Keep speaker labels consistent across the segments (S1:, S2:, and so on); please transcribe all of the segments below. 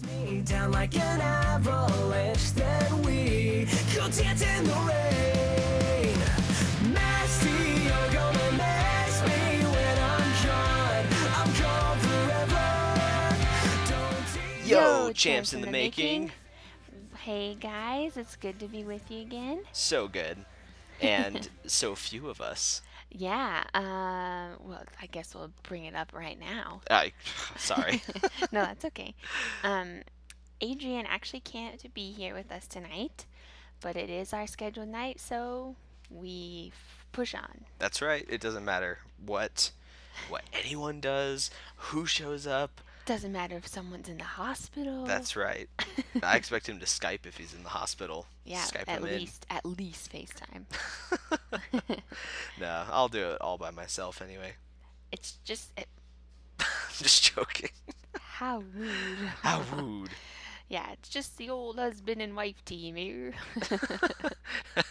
S1: Me down like an avalanche, then we go dance in the rain. Nasty, you're gonna miss me when I'm gone forever. Don't
S2: Yo, champs in the making.
S3: Hey guys, it's good to be with you again.
S2: So good. And so few of us.
S3: Yeah, well, I guess we'll bring it up right now.
S2: I sorry.
S3: No, that's okay. Um, Adrian actually can't be here with us tonight, but it is our scheduled night, so we push on.
S2: That's right. It doesn't matter what anyone does, who shows up.
S3: Doesn't matter if someone's in the hospital.
S2: That's right. I expect him to Skype if he's in the hospital.
S3: Yeah,
S2: Skype
S3: at
S2: him
S3: least FaceTime.
S2: in. No, I'll do it all by myself anyway.
S3: It's just
S2: Just joking.
S3: how rude.
S2: How rude.
S3: Yeah, it's just the old husband and wife team here.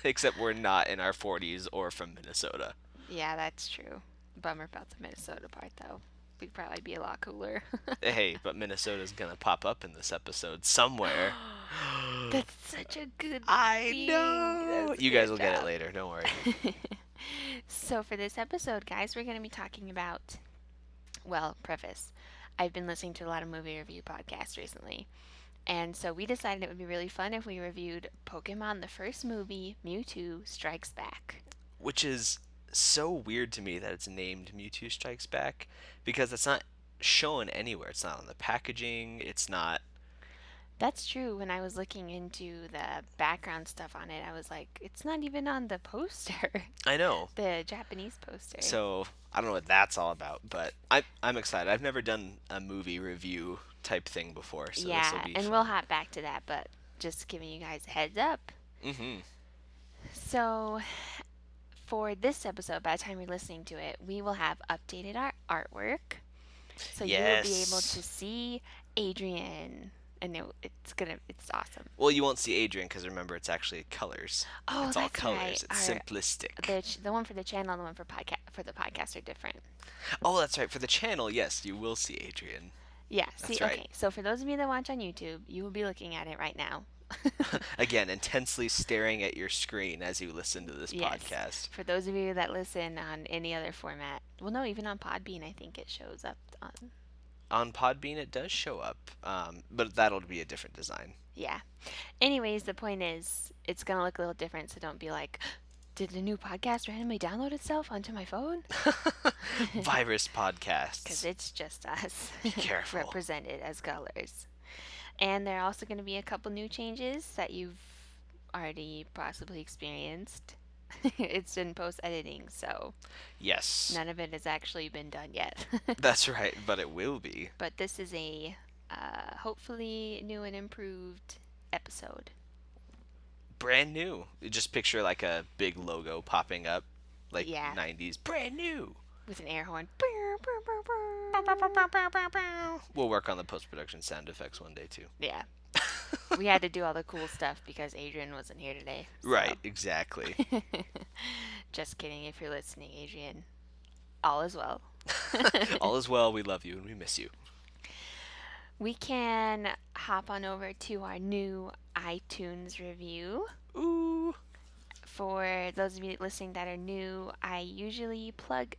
S2: Except we're not in our 40s or from Minnesota.
S3: Yeah, that's true. Bummer about the Minnesota part, though. We'd probably be a lot cooler.
S2: Hey, but Minnesota's gonna pop up in this episode somewhere.
S3: That's such a good
S2: I
S3: thing.
S2: know.
S3: That's a
S2: You guys
S3: good
S2: will get it
S3: job.
S2: later. Don't worry.
S3: So, for this episode, guys, we're going to be talking about, well, preface. I've been listening to a lot of movie review podcasts recently. And so we decided it would be really fun if we reviewed Pokemon the First Movie, Mewtwo Strikes Back.
S2: Which is so weird to me that it's named Mewtwo Strikes Back because it's not shown anywhere. It's not on the packaging. It's not.
S3: That's true. When I was looking into the background stuff on it, I was like, it's not even on the poster,
S2: I know.
S3: the Japanese poster.
S2: So I don't know what that's all about, but I'm excited. I've never done a movie review type thing before, so this
S3: yeah,
S2: will be
S3: and
S2: fun.
S3: we'll hop back to that, but just giving you guys a heads up.
S2: Mm-hmm.
S3: So, for this episode, by the time you're listening to it, we will have updated our artwork. So you will be able
S2: Yes.
S3: to see Adrian, and it's awesome.
S2: Well, you won't see Adrian because remember it's actually colors.
S3: Oh,
S2: It's all
S3: that's
S2: colors.
S3: right.
S2: It's simplistic.
S3: The one for the channel and the one for the podcast are different.
S2: Oh, that's right. For the channel, yes, you will see Adrian.
S3: Yeah,
S2: That's
S3: see,
S2: right.
S3: okay. So for those of you that watch on YouTube, you will be looking at it right now.
S2: Again, intensely staring at your screen as you listen to this
S3: Yes.
S2: podcast.
S3: For those of you that listen on any other format, well, no, even on Podbean, I think it shows up on.
S2: On Podbean, it does show up, but that'll be a different design.
S3: Yeah. Anyways, the point is, it's gonna look a little different, so don't be like, did the new podcast randomly download itself onto my phone?
S2: Virus
S3: Because
S2: podcasts.
S3: it's just us.
S2: Be careful.
S3: Represented as colors. And there are also going to be a couple new changes that you've already possibly experienced. It's in post editing, so
S2: Yes,
S3: none of it has actually been done yet.
S2: that's right, but it will be.
S3: But this is a hopefully new and improved episode.
S2: Brand new. You just picture like a big logo popping up, like
S3: Yeah.
S2: 90s. Brand new.
S3: With an air horn.
S2: We'll work on the post production sound effects one day too.
S3: Yeah. We had to do all the cool stuff because Adrian wasn't here today. so-
S2: Right, exactly.
S3: Just kidding if you're listening, Adrian. All is well.
S2: All is well. We love you and we miss you.
S3: We can hop on over to our new iTunes review.
S2: Ooh.
S3: For those of you listening that are new, I usually plug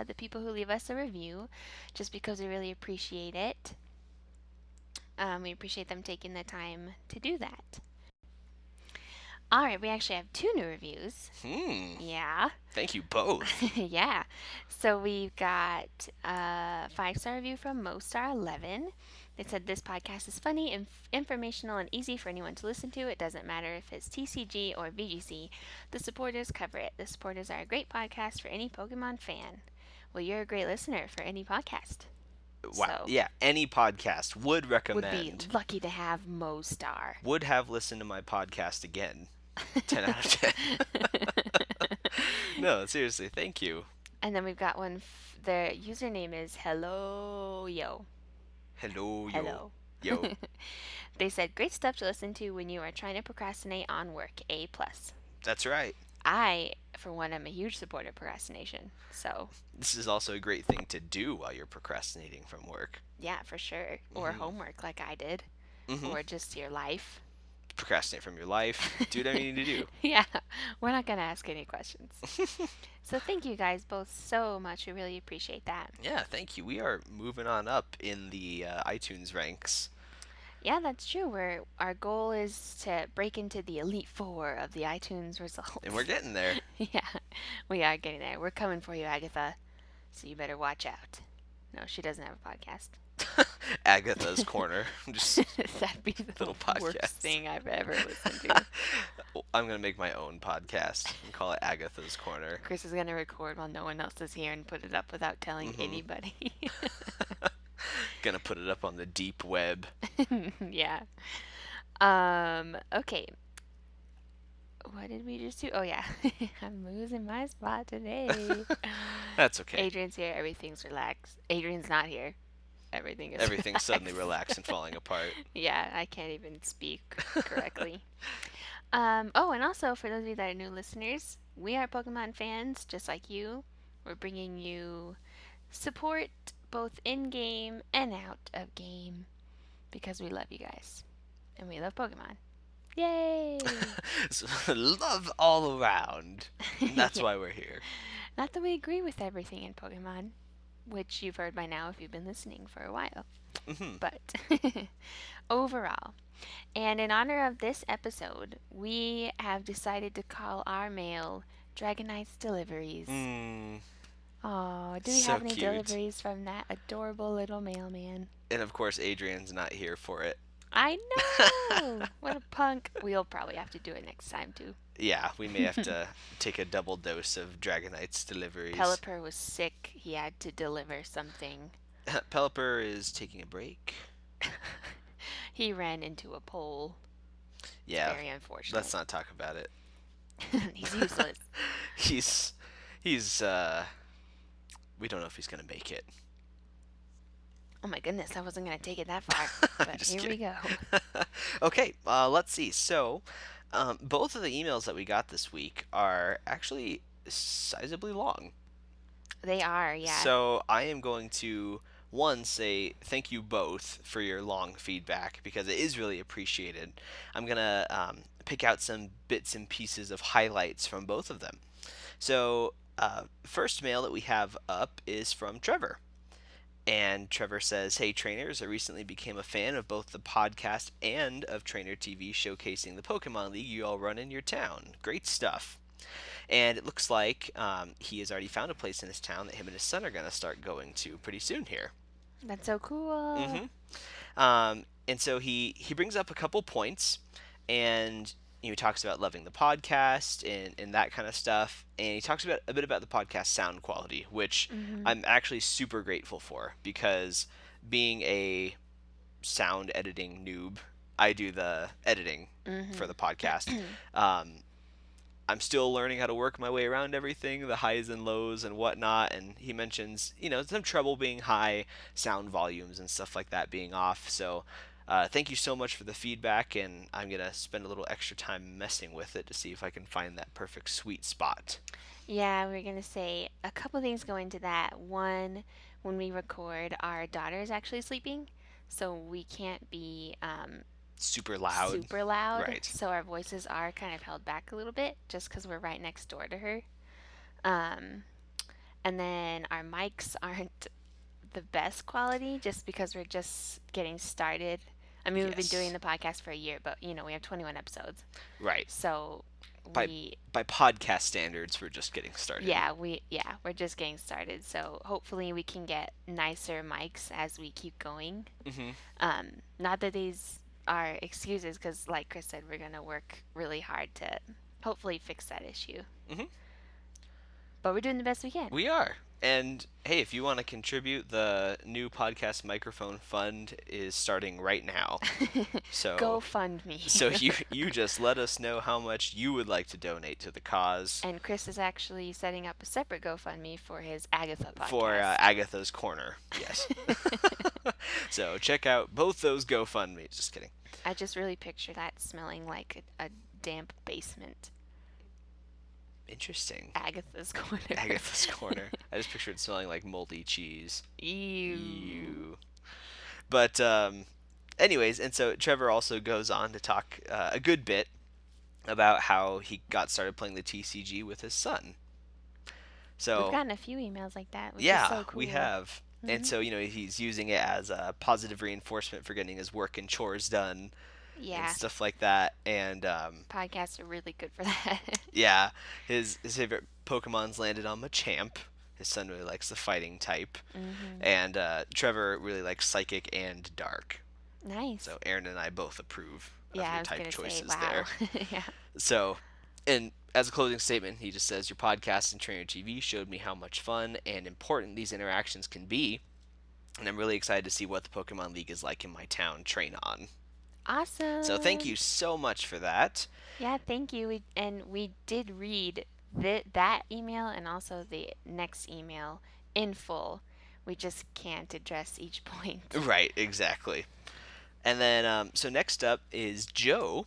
S3: the people who leave us a review just because we really appreciate it. We appreciate them taking the time to do that. All right, we actually have 2 new reviews. Yeah.
S2: Thank you both.
S3: Yeah. So we've got a 5-star review from Mostar11. They said this podcast is funny, informational, and easy for anyone to listen to. It doesn't matter if it's TCG or VGC. The supporters cover it. The supporters are a great podcast for any Pokemon fan. Well, you're a great listener for any podcast.
S2: Wow.
S3: So-
S2: Yeah, any podcast would
S3: Would
S2: recommend.
S3: be lucky to have Mostar.
S2: Would have listened to my podcast again. 10 out of 10. No, seriously, thank you.
S3: And then we've got one. Their username is Hello Yo.
S2: Hello, yo.
S3: Hello.
S2: Yo.
S3: They said great stuff to listen to when you are trying to procrastinate on work. A plus.
S2: That's right.
S3: I, for one, am a huge supporter of procrastination. So
S2: This is also a great thing to do while you're procrastinating from work.
S3: yeah, for sure. Or homework, like I did. or just your life.
S2: Procrastinate from your life. Do what I need to do.
S3: Yeah, we're not going to ask any questions. So thank you guys both so much. We really appreciate that.
S2: Yeah, thank you. We are moving on up in the iTunes ranks.
S3: Yeah, that's true. Our goal is to break into the Elite Four of the iTunes results.
S2: And we're getting there.
S3: Yeah, we are getting there. We're coming for you, Agatha. So you better watch out. No, she doesn't have a podcast.
S2: Agatha's Corner. Just
S3: That'd be the
S2: little
S3: worst
S2: podcast.
S3: thing I've ever listened to.
S2: I'm going to make my own podcast and call it Agatha's Corner.
S3: Chris is going to record while no one else is here and put it up without telling anybody.
S2: Gonna put it up on the deep web.
S3: Yeah. Okay. What did we just do? Oh, yeah. I'm losing my spot today.
S2: That's okay.
S3: Adrian's here. Everything's relaxed. Adrian's not here. Everything's
S2: suddenly relaxed and falling apart.
S3: Yeah, I can't even speak correctly. Oh, and also for those of you that are new listeners, we are Pokemon fans just like you. We're bringing you support both in game and out of game because we love you guys and we love Pokemon. Yay!
S2: So, love all around. That's why we're here.
S3: Not that we agree with everything in Pokemon, which you've heard by now if you've been listening for a while. But overall, and in honor of this episode, we have decided to call our mail Dragonite's Deliveries. Oh, do we
S2: So
S3: have any
S2: cute.
S3: deliveries from that adorable little mailman?
S2: And of course, Adrian's not here for it.
S3: I know! What a punk. We'll probably have to do it next time, too.
S2: Yeah, we may have to take a double dose of Dragonite's deliveries.
S3: Pelipper was sick. He had to deliver something.
S2: Pelipper is taking a break.
S3: He ran into a pole.
S2: Yeah,
S3: Very unfortunate.
S2: let's not talk about it.
S3: He's useless.
S2: He's we don't know if he's gonna make it.
S3: Oh my goodness, I wasn't going to take it that far. But
S2: Just
S3: here we
S2: kidding.
S3: go.
S2: Okay, let's see. So, both of the emails that we got this week are actually sizably long.
S3: They are, yeah.
S2: So I am going to say thank you both for your long feedback because it is really appreciated. I'm gonna pick out some bits and pieces of highlights from both of them. So first mail that we have up is from Trevor. And Trevor says, "Hey trainers, I recently became a fan of both the podcast and of Trainer TV showcasing the Pokemon League you all run in your town. Great stuff." And it looks like he has already found a place in his town that him and his son are going to start going to pretty soon here.
S3: That's so cool.
S2: And so he brings up a couple points, and he talks about loving the podcast and that kind of stuff. And he talks about a bit about the podcast sound quality, which I'm actually super grateful for because being a sound editing noob, I do the editing for the podcast. I'm still learning how to work my way around everything, the highs and lows and whatnot. And he mentions, some trouble being high, sound volumes and stuff like that being off. So thank you so much for the feedback, and I'm going to spend a little extra time messing with it to see if I can find that perfect sweet spot.
S3: Yeah, we're going to say a couple things go into that. One, when we record, our daughter is actually sleeping, so we can't be
S2: Super loud. Right.
S3: So our voices are kind of held back a little bit just because we're right next door to her. And then our mics aren't the best quality just because we're just getting started. I mean, we've been doing the podcast for a year, but we have 21 episodes.
S2: Right.
S3: So
S2: by podcast standards, we're just getting started.
S3: Yeah, we're just getting started. So hopefully we can get nicer mics as we keep going. Not that these are excuses, because like Chris said, we're going to work really hard to hopefully fix that issue. But we're doing the best we can.
S2: We are. And hey, if you want to contribute, the new podcast microphone fund is starting right now. So
S3: Go fund me.
S2: So you just let us know how much you would like to donate to the cause.
S3: And Chris is actually setting up a separate GoFundMe for his Agatha podcast.
S2: For Agatha's Corner, yes. So check out both those GoFundMes. Just kidding.
S3: I just really picture that smelling like a damp basement.
S2: Interesting.
S3: Agatha's Corner.
S2: Agatha's Corner. I just pictured it smelling like moldy cheese.
S3: Ew.
S2: But Anyways, and so Trevor also goes on to talk a good bit about how he got started playing the TCG with his son.
S3: We've
S2: So
S3: gotten a few emails like that, which is
S2: yeah,
S3: so
S2: we
S3: cool.
S2: have. And so, he's using it as a positive reinforcement for getting his work and chores done and
S3: Yeah,
S2: stuff like that. And
S3: podcasts are really good for that.
S2: yeah, his favorite Pokemon's landed on Machamp. His son really likes the fighting type.
S3: Hmm.
S2: And Trevor really likes psychic and dark.
S3: Nice.
S2: So Aaron and I both approve of
S3: Yeah,
S2: your
S3: I was
S2: type
S3: gonna say,
S2: choices
S3: wow.
S2: there.
S3: Yeah.
S2: So, and as a closing statement, he just says, "Your podcast and Trainer TV showed me how much fun and important these interactions can be, and I'm really excited to see what the Pokemon League is like in my town, Train On." So, thank
S3: Awesome.
S2: you so much for that.
S3: Yeah, thank you. We did read that email and also the next email in full. We just can't address each point.
S2: Right, exactly. And then, so next up is Joe,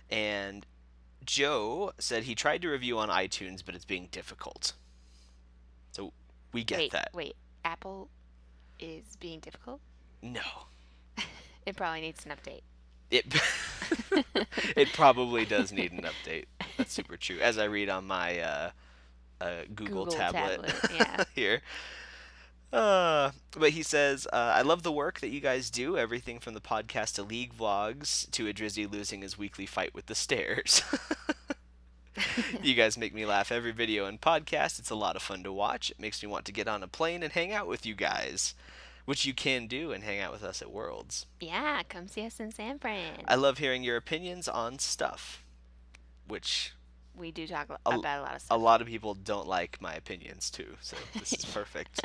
S2: and Joe said he tried to review on iTunes, but it's being difficult. So, we get
S3: Wait,
S2: that.
S3: wait. Apple is being difficult?
S2: No.
S3: It probably needs an update.
S2: It it probably does need an update. That's super true. As I read on my Google
S3: Google
S2: tablet
S3: tablet, yeah.
S2: here. But he says, I love the work that you guys do. Everything from the podcast to league vlogs to a Drizzy losing his weekly fight with the stairs. You guys make me laugh every video and podcast. It's a lot of fun to watch. It makes me want to get on a plane and hang out with you guys, which you can do and hang out with us at Worlds.
S3: Yeah, come see us in San Fran.
S2: I love hearing your opinions on stuff, which
S3: We do talk
S2: a,
S3: about a lot of
S2: a
S3: stuff.
S2: lot of people don't like my opinions too, so this is perfect.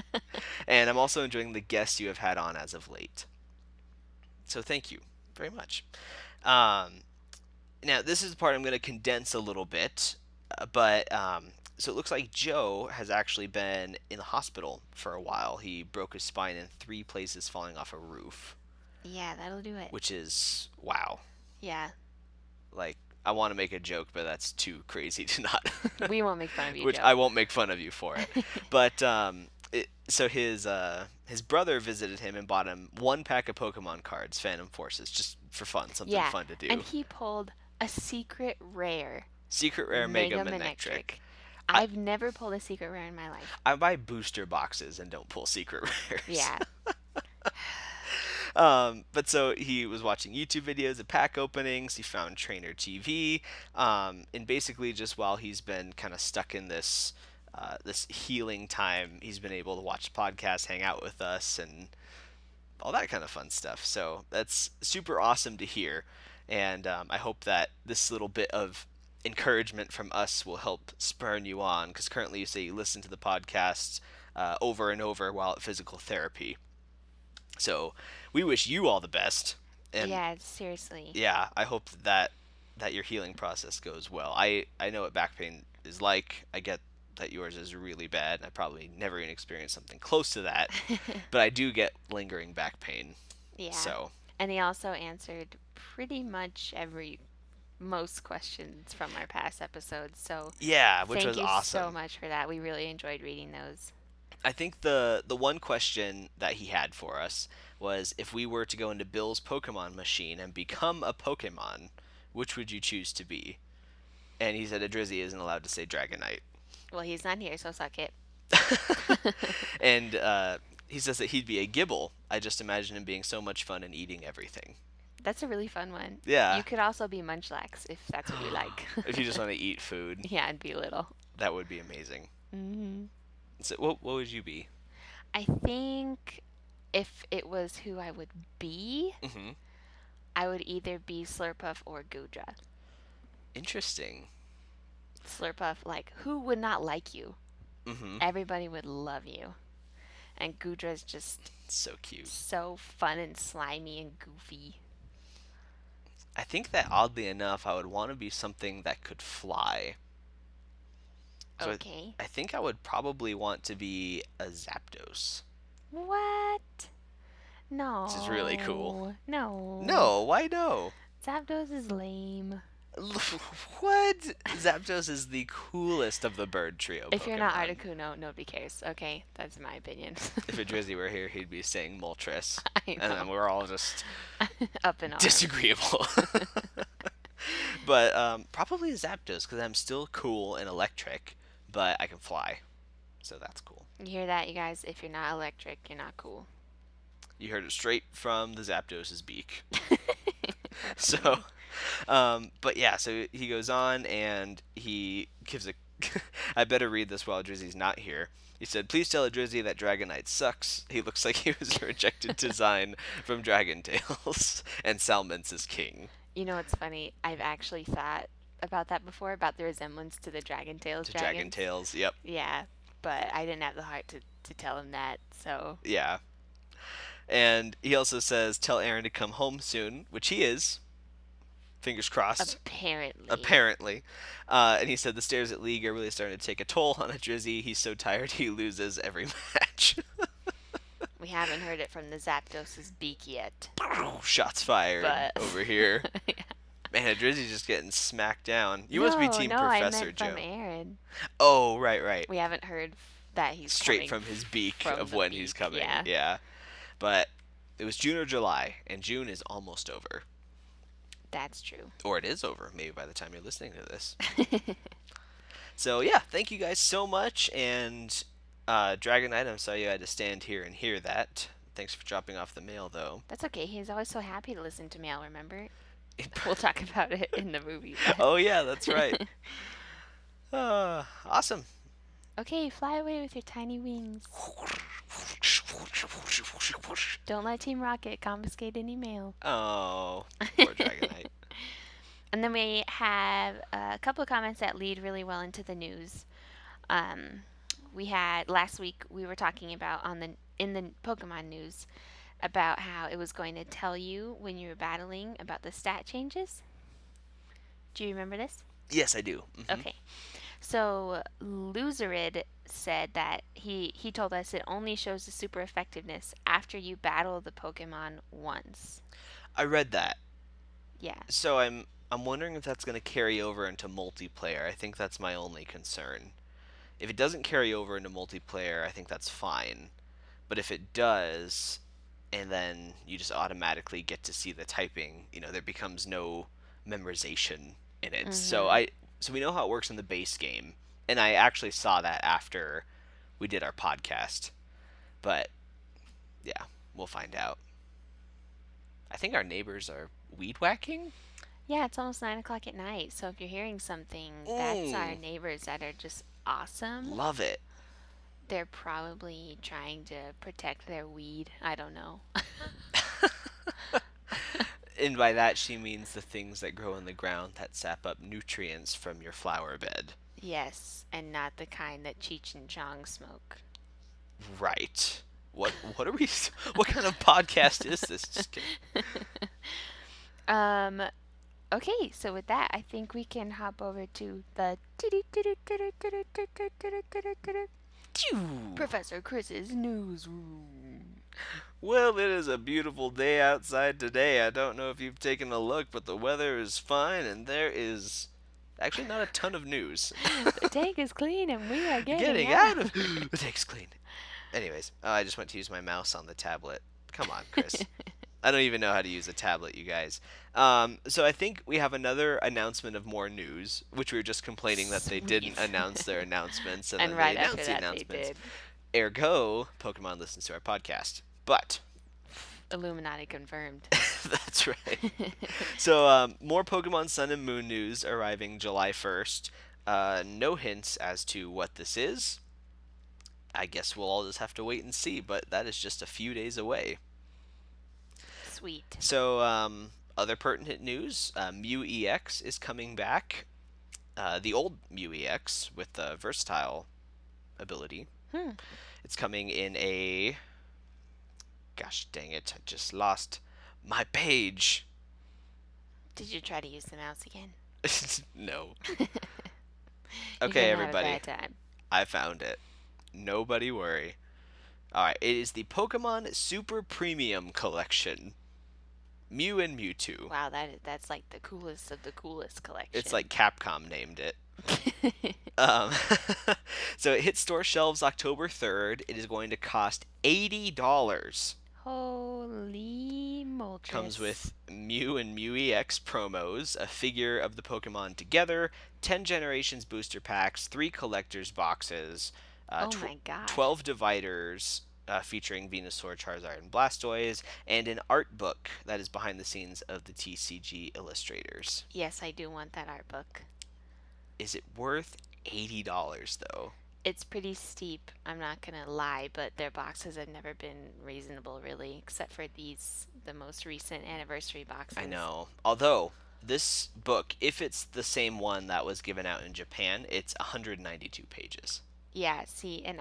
S2: And I'm also enjoying the guests you have had on as of late. So thank you very much. Um, Now, this is the part I'm going to condense a little bit, but so it looks like Joe has actually been in the hospital for a while. He broke his spine in 3 places falling off a roof,
S3: Yeah, that'll do it.
S2: which is wow.
S3: Yeah,
S2: Like, I want to make a joke, but that's too crazy to not.
S3: we won't make fun of you,
S2: Which
S3: Joe.
S2: I won't make fun of you for it. But so his brother visited him and bought him 1 pack of Pokemon cards, Phantom Forces, just for fun, something
S3: Yeah,
S2: fun to do.
S3: and he pulled a secret rare
S2: Secret Rare Mega
S3: Mega
S2: Manectric.
S3: Manectric. I've never pulled a secret rare in my life.
S2: I buy booster boxes and don't pull secret rares.
S3: Yeah.
S2: But so he was watching YouTube videos of pack openings. He found Trainer TV, and basically just while he's been kind of stuck in this healing time, he's been able to watch podcasts, hang out with us, and all that kind of fun stuff. So that's super awesome to hear, and I hope that this little bit of encouragement from us will help spurn you on, because currently you say you listen to the podcast over and over while at physical therapy. So we wish you all the best, and
S3: Yeah, seriously.
S2: yeah, I hope that your healing process goes well. I know what back pain is like. I get that yours is really bad, and I probably never even experienced something close to that, but I do get lingering back pain.
S3: Yeah.
S2: So
S3: And he also answered pretty much most questions from our past episodes. So
S2: yeah, which
S3: thank
S2: was
S3: you
S2: awesome.
S3: so much for that. We really enjoyed reading those.
S2: I think the one question that he had for us was, if we were to go into Bill's Pokemon machine and become a Pokemon, which would you choose to be? And he said a Drizzy isn't allowed to say Dragonite.
S3: Well, he's not here, so suck it.
S2: And he says that he'd be a Gibble. I just imagine him being so much fun and eating everything.
S3: That's a really fun one.
S2: Yeah.
S3: You could also be Munchlax if that's what you like.
S2: If you just want to eat food,
S3: Yeah, and be little.
S2: that would be amazing.
S3: Hmm.
S2: So what would you be?
S3: I think if it was who I would be,
S2: Mm-hmm.
S3: I would either be Slurpuff or Goodra.
S2: Interesting.
S3: Slurpuff, like, who would not like you?
S2: Mm-hmm.
S3: Everybody would love you. And Goodra's just
S2: So cute.
S3: so fun and slimy and goofy.
S2: I think that oddly enough, I would want to be something that could fly. So
S3: Okay.
S2: I think I would probably want to be a Zapdos.
S3: What? No.
S2: Which is really cool.
S3: No.
S2: No, why no?
S3: Zapdos is lame.
S2: What? Zapdos is the coolest of the bird trio
S3: If you're not
S2: Pokemon.
S3: Articuno, nobody cares. Okay, that's my opinion.
S2: If a Drizzy were here, he'd be saying Moltres.
S3: I
S2: And
S3: know.
S2: then we're all just
S3: Up in arms.
S2: disagreeable. But probably Zapdos, because I'm still cool and electric, but I can fly. So that's cool.
S3: You hear that, you guys? If you're not electric, you're not cool.
S2: You heard it straight from the Zapdos's beak. So, but yeah, so he goes on and he gives a. I better read this while Drizzy's not here. He said, "Please tell Drizzy that Dragonite sucks. He looks like he was a rejected design from Dragon Tales, and Salmon's is king."
S3: You know what's funny? I've actually thought about that before, about the resemblance to the Dragon Tales
S2: To Dragon
S3: dragons.
S2: Tales, yep,
S3: Yeah, but I didn't have the heart to tell him that, so
S2: yeah. And he also says, "Tell Aaron to come home soon," which he is. Fingers crossed.
S3: apparently.
S2: Apparently. And he said the stairs at League are really starting to take a toll on a Drizzy. He's so tired he loses every match.
S3: We haven't heard it from the Zapdos's beak yet.
S2: Shots fired
S3: But
S2: over here.
S3: yeah.
S2: Man, Drizzy's just getting smacked down. You must be Team
S3: no,
S2: Professor
S3: I meant
S2: Joe.
S3: from Aaron.
S2: Oh, right.
S3: We haven't heard that he's
S2: Straight
S3: coming
S2: from his beak
S3: from
S2: of
S3: the
S2: when he's
S3: beak,
S2: coming.
S3: yeah.
S2: But it was June or July, and June is almost over.
S3: That's true.
S2: Or it is over, maybe by the time you're listening to this. So yeah, thank you guys so much, and Dragonite, I'm sorry you had to stand here and hear that. Thanks for dropping off the mail, though.
S3: That's okay. He's always so happy to listen to mail, remember? We'll talk about it in the movie.
S2: Oh yeah, that's right. Awesome.
S3: Okay, fly away with your tiny wings. Don't let Team Rocket confiscate any mail.
S2: Oh, poor Dragonite.
S3: And then we have a couple of comments that lead really well into the news. We had last week we were talking about in the Pokemon news about how it was going to tell you when you were battling about the stat changes. Do you remember this?
S2: Yes, I do. Mhm.
S3: Okay. So Loserid said that he told us it only shows the super effectiveness after you battle the Pokemon once.
S2: I read that.
S3: Yeah.
S2: So I'm wondering if that's going to carry over into multiplayer. I think that's my only concern. If it doesn't carry over into multiplayer, I think that's fine. But if it does, and then you just automatically get to see the typing, there becomes no memorization in it. So we know how it works in the base game, and I actually saw that after we did our podcast. But yeah, we'll find out. I think our neighbors are weed whacking.
S3: Yeah, it's almost 9 o'clock at night. So if you're hearing something, that's our
S2: Mm.
S3: neighbors that are just awesome.
S2: Love it.
S3: They're probably trying to protect their weed. I don't know.
S2: And by that she means the things that grow in the ground that sap up nutrients from your flower bed.
S3: Yes, and not the kind that Cheech and Chong smoke.
S2: Right. What are we what kind of podcast is this? Just kidding.
S3: Okay, so with that, I think we can hop over to the Professor Chris's newsroom.
S2: Well, it is a beautiful day outside today. I don't know if you've taken a look, but the weather is fine and there is actually not a ton of news.
S3: The tank is clean and we are
S2: Getting out of the take's clean. Anyways, I just went to use my mouse on the tablet. Come on, Chris. I don't even know how to use a tablet, you guys. So I think we have another announcement of more news, which we were just complaining that they didn't
S3: Sweet.
S2: announce their announcements, and
S3: And
S2: then
S3: right
S2: they
S3: after
S2: announced the
S3: that, they
S2: announcements.
S3: did.
S2: Ergo, Pokemon listens to our podcast. But
S3: Illuminati confirmed.
S2: that's right. So more Pokemon Sun and Moon news arriving July 1st. No hints as to what this is. I guess we'll all just have to wait and see, but that is just a few days away.
S3: Sweet.
S2: So, other pertinent news, Mew EX is coming back. The old Mew EX with the versatile ability. It's coming in a... Gosh dang it, I just lost my page.
S3: Did you try to use the mouse again?
S2: No.
S3: You're
S2: Okay,
S3: gonna have a
S2: everybody.
S3: bad time.
S2: I found it. Nobody worry. Alright, it is the Pokemon Super Premium Collection. Mew and Mewtwo.
S3: Wow, that's like the coolest of the coolest collection.
S2: It's like Capcom named it. Um, so it hits store shelves October 3rd. It is going to cost $80.
S3: Holy moltres.
S2: Comes with Mew and Mew EX promos, a figure of the Pokemon together, 10 generations booster packs, 3 collector's boxes,
S3: Oh my gosh.
S2: 12 dividers featuring Venusaur, Charizard, and Blastoise, and an art book that is behind the scenes of the TCG illustrators.
S3: Yes, I do want that art book.
S2: Is it worth $80 though?
S3: It's pretty steep, I'm not gonna lie, but their boxes have never been reasonable, really, except for the most recent anniversary boxes.
S2: I know. Although, this book, if it's the same one that was given out in Japan, it's 192 pages.
S3: Yeah, see, and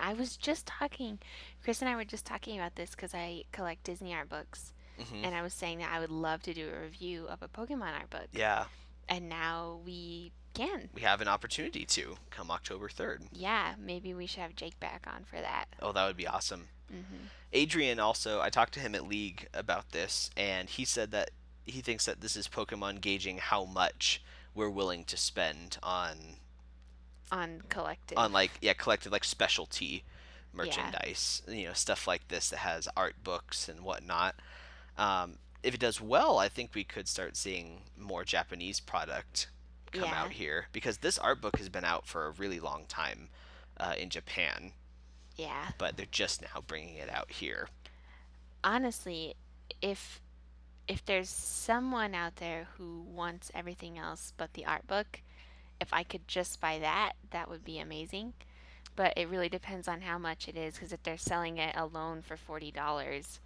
S3: Chris and I were just talking about this because I collect Disney art books,
S2: Hmm.
S3: and I was saying that I would love to do a review of a Pokemon art book.
S2: Yeah,
S3: And now we can.
S2: we have an opportunity to come October 3rd.
S3: Yeah, maybe we should have Jake back on for that.
S2: Oh, that would be awesome.
S3: Hmm.
S2: Adrian also, I talked to him at League about this, and he said that he thinks that this is Pokemon gauging how much we're willing to spend
S3: On collective.
S2: on like collected like specialty merchandise, stuff like this that has art books and whatnot. If it does well, I think we could start seeing more Japanese product come
S3: Yeah.
S2: out here, because this art book has been out for a really long time in Japan,
S3: Yeah.
S2: but they're just now bringing it out here.
S3: Honestly, if there's someone out there who wants everything else but the art book, if I could just buy that, that would be amazing. But it really depends on how much it is, because if they're selling it alone for $40,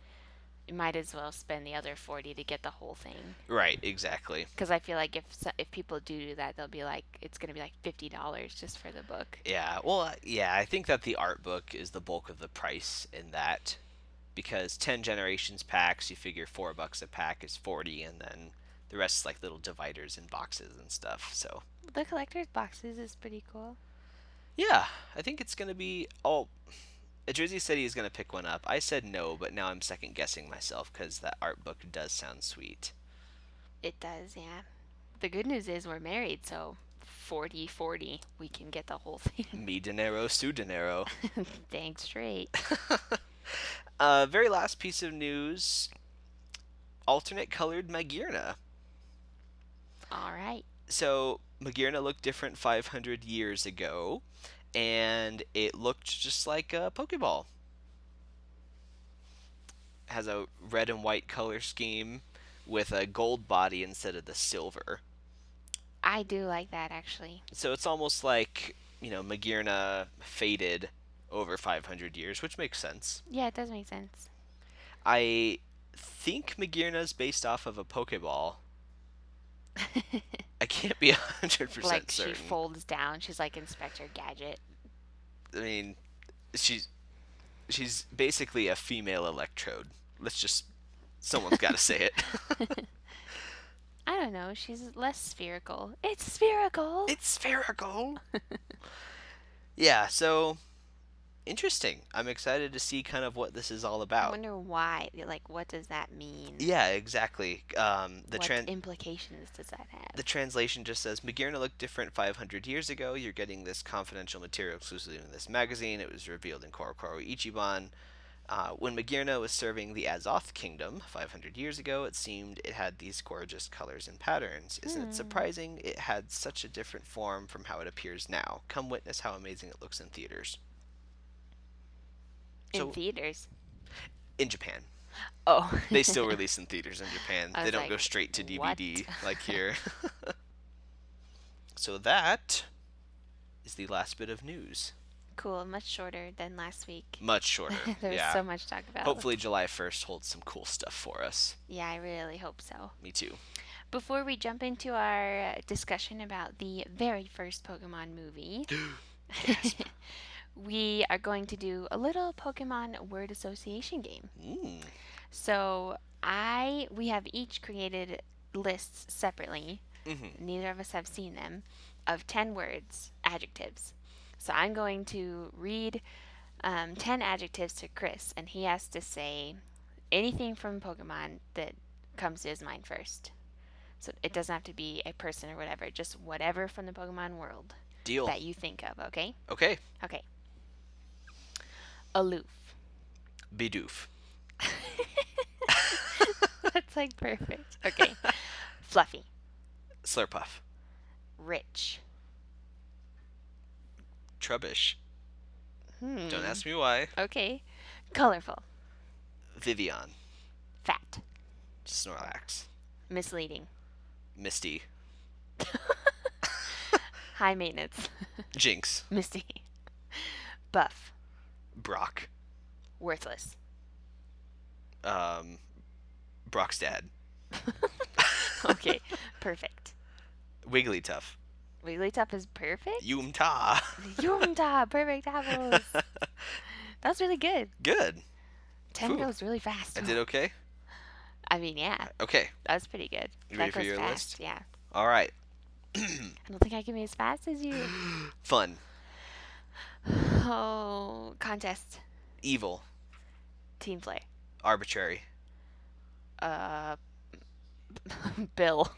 S3: you might as well spend the other 40 to get the whole thing.
S2: Right, exactly.
S3: Because I feel like if people do that, they'll be like, it's gonna be like $50 just for the book.
S2: Yeah, well, yeah, I think that the art book is the bulk of the price in that, because 10 generations packs, you figure $4 a pack is 40, and then the rest is like little dividers and boxes and stuff. So
S3: The collector's boxes is pretty cool.
S2: yeah, I think it's gonna be. Oh, Jersey said he was gonna pick one up. I said no, but now I'm second guessing myself because that art book does sound sweet.
S3: It does, yeah. The good news is we're married, so 40-40, we can get the whole thing.
S2: Mi dinero, su dinero.
S3: Dang straight.
S2: Very last piece of news: alternate colored Magearna.
S3: All right.
S2: So Magearna looked different 500 years ago, and it looked just like a Pokeball. Has a red and white color scheme with a gold body instead of the silver.
S3: I do like that, actually.
S2: So it's almost like, Magearna faded over 500 years, which makes sense.
S3: Yeah, it does make sense.
S2: I think Magearna's based off of a Pokeball. I can't be 100%
S3: Like
S2: certain.
S3: she folds down. She's like Inspector Gadget.
S2: I mean, she's basically a female Electrode. Someone's got to say it.
S3: I don't know. She's less spherical. It's spherical.
S2: It's spherical. Yeah, so interesting. I'm excited to see kind of what this is all
S3: I
S2: about.
S3: wonder why. Like, what does that mean?
S2: Yeah, exactly.
S3: What implications does that have?
S2: The translation just says Magearna looked different 500 years ago. You're getting this confidential material exclusively in this magazine. It was revealed in Korokoro Ichiban. When Magearna was serving the Azoth Kingdom 500 years ago, it seemed it had these gorgeous colors and patterns. Isn't it surprising it had such a different form from how it appears now? Come witness how amazing it looks in theaters.
S3: In theaters.
S2: In Japan.
S3: Oh.
S2: They still release in theaters in Japan.
S3: I
S2: They
S3: was
S2: don't
S3: like,
S2: go straight to
S3: what?
S2: DVD like here. So that is the last bit of news.
S3: Cool. Much shorter than last week.
S2: Much shorter.
S3: There was
S2: Yeah.
S3: so much to talk about.
S2: Hopefully July 1st holds some cool stuff for us.
S3: Yeah, I really hope so.
S2: Me too.
S3: Before we jump into our discussion about the very first Pokemon movie, we are going to do a little Pokemon word association game.
S2: Mm.
S3: So we have each created lists separately.
S2: Mm-hmm.
S3: Neither of us have seen them, of 10 words, adjectives. So I'm going to read 10 adjectives to Chris, and he has to say anything from Pokemon that comes to his mind first. So it doesn't have to be a person or whatever, just whatever from the Pokemon world
S2: Deal.
S3: that you think of, okay?
S2: Okay.
S3: Okay. Aloof.
S2: Bidoof.
S3: That's like perfect. Okay. Fluffy.
S2: Slurpuff.
S3: Rich.
S2: Trubbish.
S3: Hmm.
S2: Don't ask me why.
S3: Okay. Colorful.
S2: Vivian.
S3: Fat.
S2: Snorlax.
S3: Misleading.
S2: Misty.
S3: High maintenance.
S2: Jinx.
S3: Misty. Buff.
S2: Brock.
S3: Worthless.
S2: Brock's dad.
S3: Okay. Perfect.
S2: Wigglytuff.
S3: Wigglytuff is perfect?
S2: Yumta.
S3: Yumta. Perfect apples. That was really good.
S2: Good.
S3: 10
S2: Ooh.
S3: goes really fast.
S2: I did okay?
S3: I mean, yeah.
S2: Okay.
S3: That was pretty good.
S2: You
S3: That
S2: ready for
S3: goes
S2: your
S3: fast,
S2: list?
S3: Yeah.
S2: All right.
S3: I don't think I can be as fast as you.
S2: Fun.
S3: Oh, contest.
S2: Evil.
S3: Team play.
S2: Arbitrary.
S3: Bill.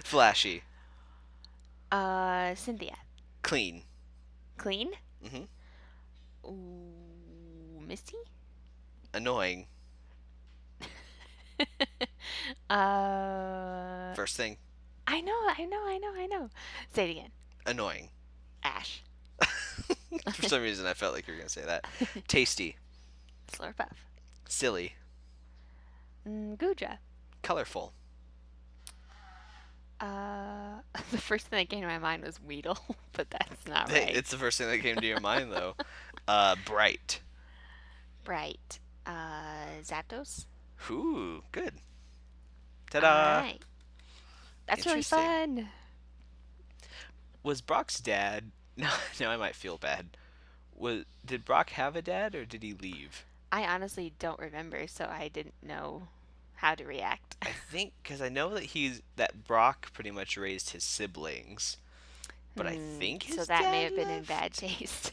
S2: Flashy.
S3: Cynthia.
S2: Clean.
S3: Clean?
S2: Mhm.
S3: Ooh, Misty?
S2: Annoying.
S3: uh,
S2: First thing.
S3: I know. Say it again.
S2: Annoying.
S3: Ash.
S2: For some reason, I felt like you were going to say that. Tasty.
S3: Slurpuff.
S2: Silly.
S3: Gudra.
S2: Colorful.
S3: The first thing that came to my mind was Weedle, but that's not
S2: Hey,
S3: right.
S2: it's the first thing that came to your mind, though. Bright.
S3: Bright. Zapdos.
S2: Ooh, good.
S3: All
S2: Ta-da!
S3: right. That's really
S2: Interesting.
S3: fun.
S2: Was Brock's dad... No, now I might feel bad. Did Brock have a dad, or did he leave?
S3: I honestly don't remember, so I didn't know how to react.
S2: I think, because I know that Brock pretty much raised his siblings. But I think his
S3: So that may
S2: dad
S3: have been in
S2: left?
S3: bad taste.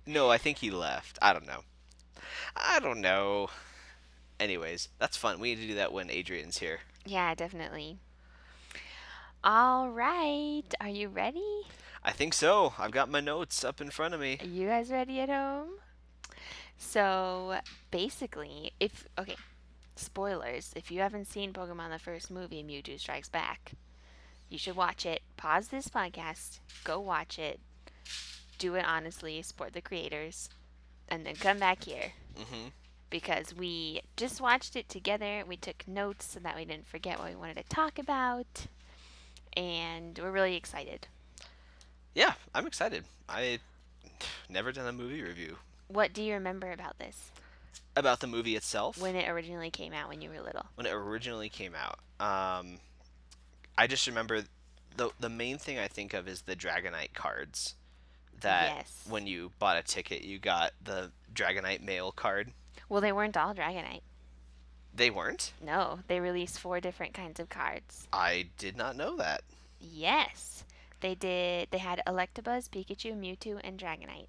S2: No, I think he left. I don't know. Anyways, that's fun. We need to do that when Adrian's here.
S3: Yeah, definitely. All right. Are you ready?
S2: I think so. I've got my notes up in front of me.
S3: Are you guys ready at home? So, basically, spoilers. If you haven't seen Pokemon the First Movie, Mewtwo Strikes Back, you should watch it. Pause this podcast, go watch it, do it honestly, support the creators, and then come back here.
S2: Mm-hmm.
S3: Because we just watched it together. We took notes so that we didn't forget what we wanted to talk about. And we're really excited.
S2: Yeah, I'm excited. I never done a movie review.
S3: What do you remember about this?
S2: About the movie itself?
S3: When it originally came out when you were little?
S2: When it originally came out. I just remember the main thing I think of is the Dragonite cards. That
S3: Yes.
S2: when you bought a ticket, you got the Dragonite mail card.
S3: Well, they weren't all Dragonite.
S2: They weren't?
S3: No, they released 4 different kinds of cards.
S2: I did not know that.
S3: Yes. They did. They had Electabuzz, Pikachu, Mewtwo, and Dragonite.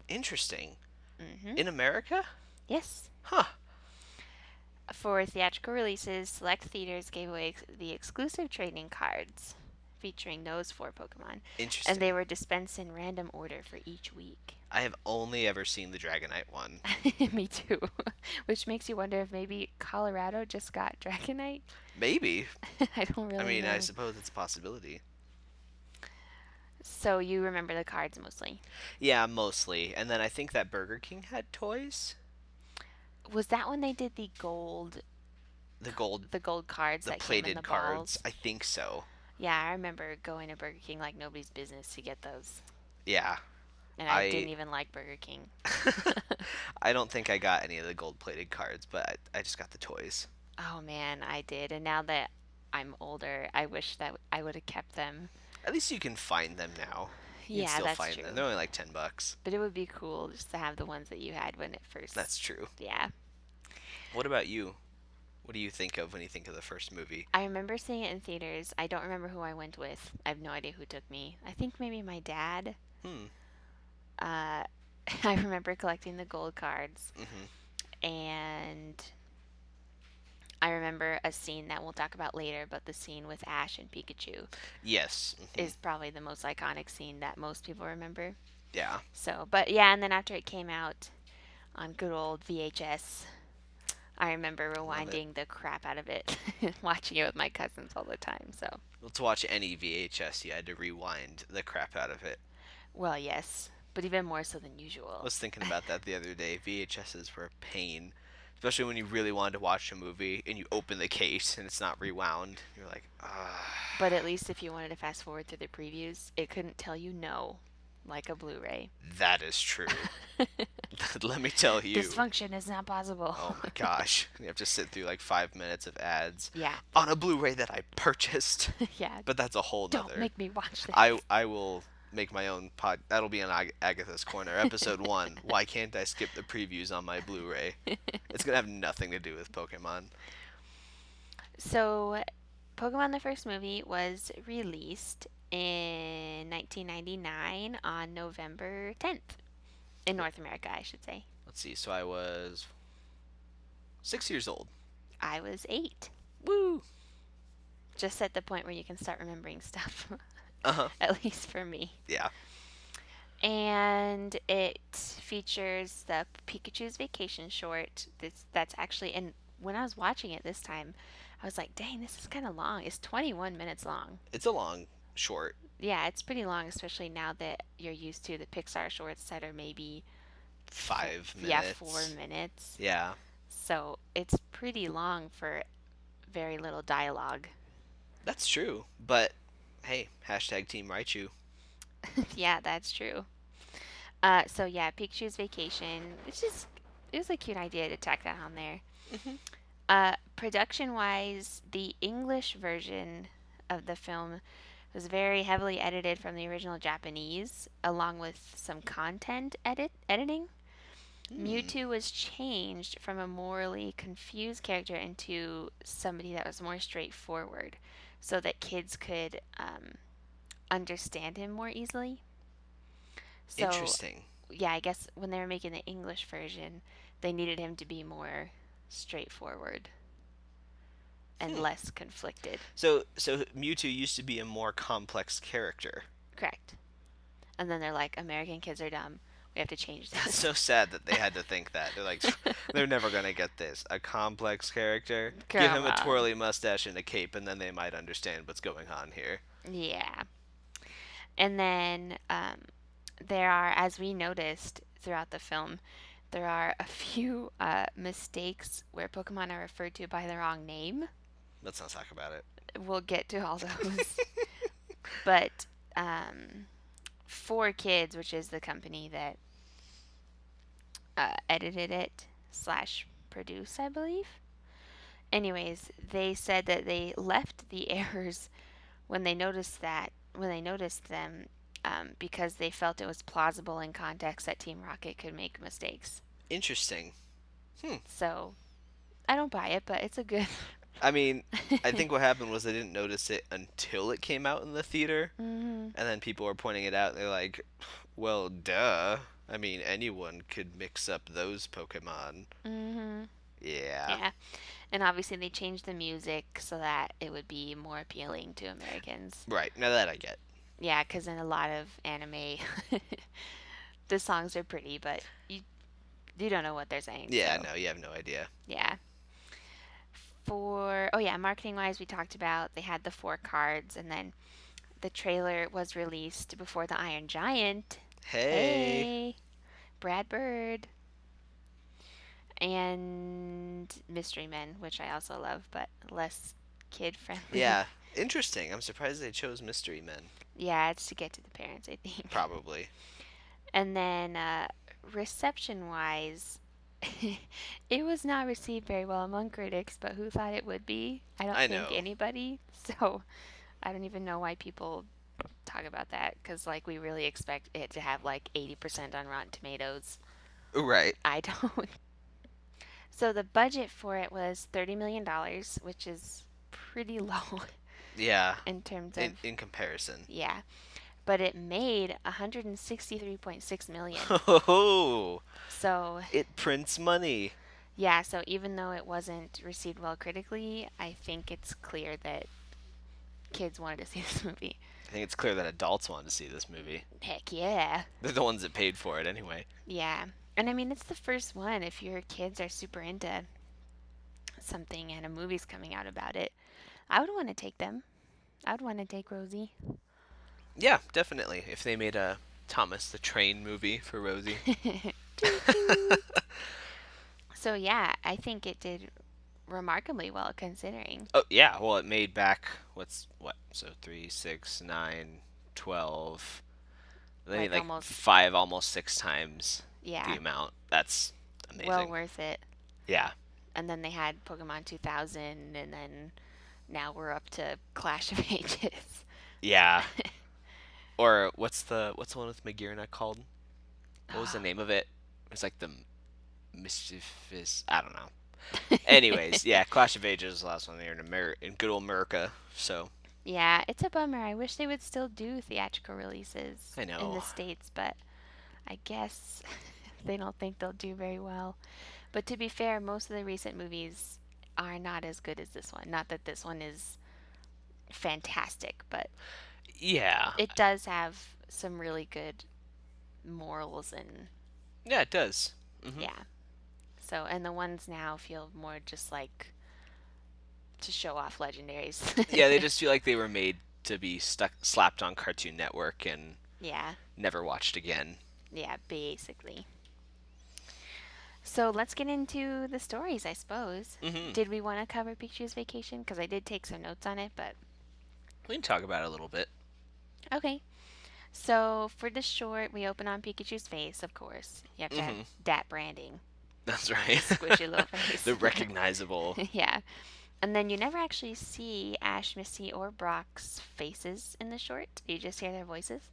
S2: Interesting.
S3: Mm-hmm.
S2: In America?
S3: Yes.
S2: Huh.
S3: For theatrical releases, select theaters gave away the exclusive trading cards featuring those 4 Pokemon.
S2: Interesting.
S3: And they were dispensed in random order for each week.
S2: I have only ever seen the Dragonite one.
S3: Me too. Which makes you wonder if maybe Colorado just got Dragonite.
S2: Maybe.
S3: I don't really
S2: I mean,
S3: know.
S2: I suppose it's a possibility.
S3: So you remember the cards mostly.
S2: Yeah, mostly. And then I think that Burger King had toys.
S3: Was that when they did the gold
S2: The gold,
S3: cards
S2: the
S3: that came in
S2: plated
S3: the
S2: cards.
S3: balls?
S2: I think so.
S3: Yeah, I remember going to Burger King like nobody's business to get those.
S2: Yeah.
S3: And I didn't even like Burger King.
S2: I don't think I got any of the gold plated cards, but I just got the toys.
S3: Oh man, I did. And now that I'm older, I wish that I would have kept them.
S2: At least you can find them now. You
S3: Yeah,
S2: can still
S3: that's
S2: find
S3: true.
S2: them. They're only like $10.
S3: But it would be cool just to have the ones that you had when it first.
S2: That's true.
S3: Yeah.
S2: What about you? What do you think of when you think of the first movie?
S3: I remember seeing it in theaters. I don't remember who I went with. I have no idea who took me. I think maybe my dad. I remember collecting the gold cards.
S2: Mm-hmm.
S3: And remember a scene that we'll talk about later, but the scene with Ash and Pikachu
S2: Yes.
S3: is probably the most iconic scene that most people remember.
S2: Yeah.
S3: So, but yeah, and then after it came out on good old VHS, I remember
S2: Love it.
S3: rewinding the crap out of it, watching it with my cousins all the time. So,
S2: Well, to watch any VHS, you had to rewind the crap out of it.
S3: well, yes, but even more so than
S2: I
S3: usual.
S2: was thinking about that the other day. VHSs were a pain, especially when you really wanted to watch a movie and you open the case and it's not rewound. You're like, ah.
S3: But at least if you wanted to fast forward through the previews, it couldn't tell you no, like a Blu-ray.
S2: That is true. Let me tell you.
S3: Dysfunction is not possible.
S2: Oh my gosh. You have to sit through like 5 minutes of ads
S3: Yeah,
S2: on a Blu-ray that I purchased.
S3: yeah.
S2: But that's a whole nother.
S3: Don't make me watch this.
S2: I will make my own pod. That'll be on Agatha's Corner, episode 1. Why can't I skip the previews on my Blu-ray? It's gonna have nothing to do with Pokemon.
S3: So, Pokemon the First Movie was released in 1999 on November 10th. In North America, I should say.
S2: Let's see. So I was 6 years old.
S3: I was 8.
S2: Woo!
S3: Just at the point where you can start remembering stuff.
S2: Uh-huh.
S3: At least for me.
S2: Yeah.
S3: And it features the Pikachu's Vacation short. That's actually, and when I was watching it this time, I was like, dang, this is kind of long. It's 21 minutes long.
S2: It's a long short.
S3: Yeah, it's pretty long, especially now that you're used to the Pixar shorts that are maybe
S2: 5 minutes.
S3: Yeah, 4 minutes.
S2: Yeah.
S3: So it's pretty long for very little dialogue.
S2: That's true. But hey, hashtag Team Raichu.
S3: Yeah, that's true. So yeah, Pikachu's Vacation. It was a cute idea to tack that on there. Production wise, the English version of the film was very heavily edited from the original Japanese, along with some content editing. Mewtwo was changed from a morally confused character into somebody that was more straightforward, so that kids could understand him more easily. So,
S2: Interesting.
S3: yeah, I guess when they were making the English version, they needed him to be more straightforward and less conflicted.
S2: So Mewtwo used to be a more complex character.
S3: Correct. And then they're like, American kids are dumb. We have to change
S2: It's
S3: this.
S2: so sad that they had to think that. They're like, they're never gonna get this. A complex character. Give
S3: Come
S2: him a
S3: on.
S2: twirly mustache and a cape, and then they might understand what's going on here.
S3: Yeah. And then there are, as we noticed throughout the film, there are a few mistakes where Pokemon are referred to by the wrong name.
S2: Let's not talk about it.
S3: We'll get to all those. But 4Kids, which is the company that edited it / produce, I believe. Anyways, they said that they left the errors when they noticed them because they felt it was plausible in context that Team Rocket could make mistakes.
S2: Interesting.
S3: So I don't buy it, but it's a good.
S2: I mean, I think what happened was they didn't notice it until it came out in the theater, and then people were pointing it out. And they're like, "Well, duh. I mean, anyone could mix up those Pokemon." Yeah.
S3: Yeah. And obviously they changed the music so that it would be more appealing to Americans.
S2: Right. Now that I get.
S3: Yeah, because in a lot of anime, the songs are pretty, but you don't know what they're saying.
S2: Yeah.
S3: So,
S2: No, you have no idea.
S3: yeah. Marketing wise, we talked about they had the 4 cards, and then the trailer was released before the Iron Giant.
S2: Hey.
S3: Brad Bird. And Mystery Men, which I also love, but less kid friendly.
S2: Yeah. Interesting. I'm surprised they chose Mystery Men.
S3: Yeah, it's to get to the parents, I think.
S2: Probably.
S3: And then reception wise, it was not received very well among critics, but who thought it would be? I don't think
S2: know.
S3: anybody. So I don't even know why people talk about that, because like we really expect it to have like 80% on Rotten Tomatoes.
S2: Right.
S3: I don't. So the budget for it was $30 million, which is pretty low
S2: Yeah.
S3: in terms of
S2: In comparison.
S3: yeah. But it made 163.6 million.
S2: Oh.
S3: So
S2: It prints money.
S3: Yeah, so even though it wasn't received well critically, I think it's clear that kids wanted to see this movie.
S2: I think it's clear that adults want to see this movie.
S3: Heck yeah.
S2: They're the ones that paid for it anyway.
S3: Yeah. And I mean, it's the first one. If your kids are super into something and a movie's coming out about it, I would want to take them. I would want to take Rosie.
S2: Yeah, definitely. If they made a Thomas the Train movie for Rosie.
S3: Toot toot. So yeah, I think it did remarkably well considering.
S2: Oh yeah, well it made back so 3, 6, 9, 12. They
S3: Like
S2: made like
S3: almost,
S2: 5, almost 6 times the
S3: yeah,
S2: amount. That's amazing.
S3: well worth it.
S2: Yeah.
S3: And then they had Pokemon 2000, and then now we're up to Clash of Ages.
S2: Yeah. Or what's the one with Magearna called? What was the name of it? It's like the mischievous. I don't know. Anyways, yeah, Clash of Ages was the last one there in good old America. So
S3: Yeah, it's a bummer. I wish they would still do theatrical releases
S2: I
S3: in the
S2: know.
S3: States, but I guess they don't think they'll do very well. But to be fair, most of the recent movies are not as good as this one. Not that this one is fantastic, but
S2: Yeah,
S3: it does have some really good morals and
S2: yeah, it does.
S3: yeah. So, and the ones now feel more just like to show off legendaries.
S2: Yeah, they just feel like they were made to be slapped on Cartoon Network and
S3: Yeah,
S2: never watched again.
S3: yeah, basically. So let's get into the stories, I suppose. Did we want to cover Pikachu's Vacation? Because I did take some notes on it, but
S2: We can talk about it a little bit.
S3: okay. So for the short, we open on Pikachu's face, of course. You have to have dat branding,
S2: That's right.
S3: squishy little face.
S2: The recognizable.
S3: Yeah. And then you never actually see Ash, Misty, or Brock's faces in the short. You just hear their voices.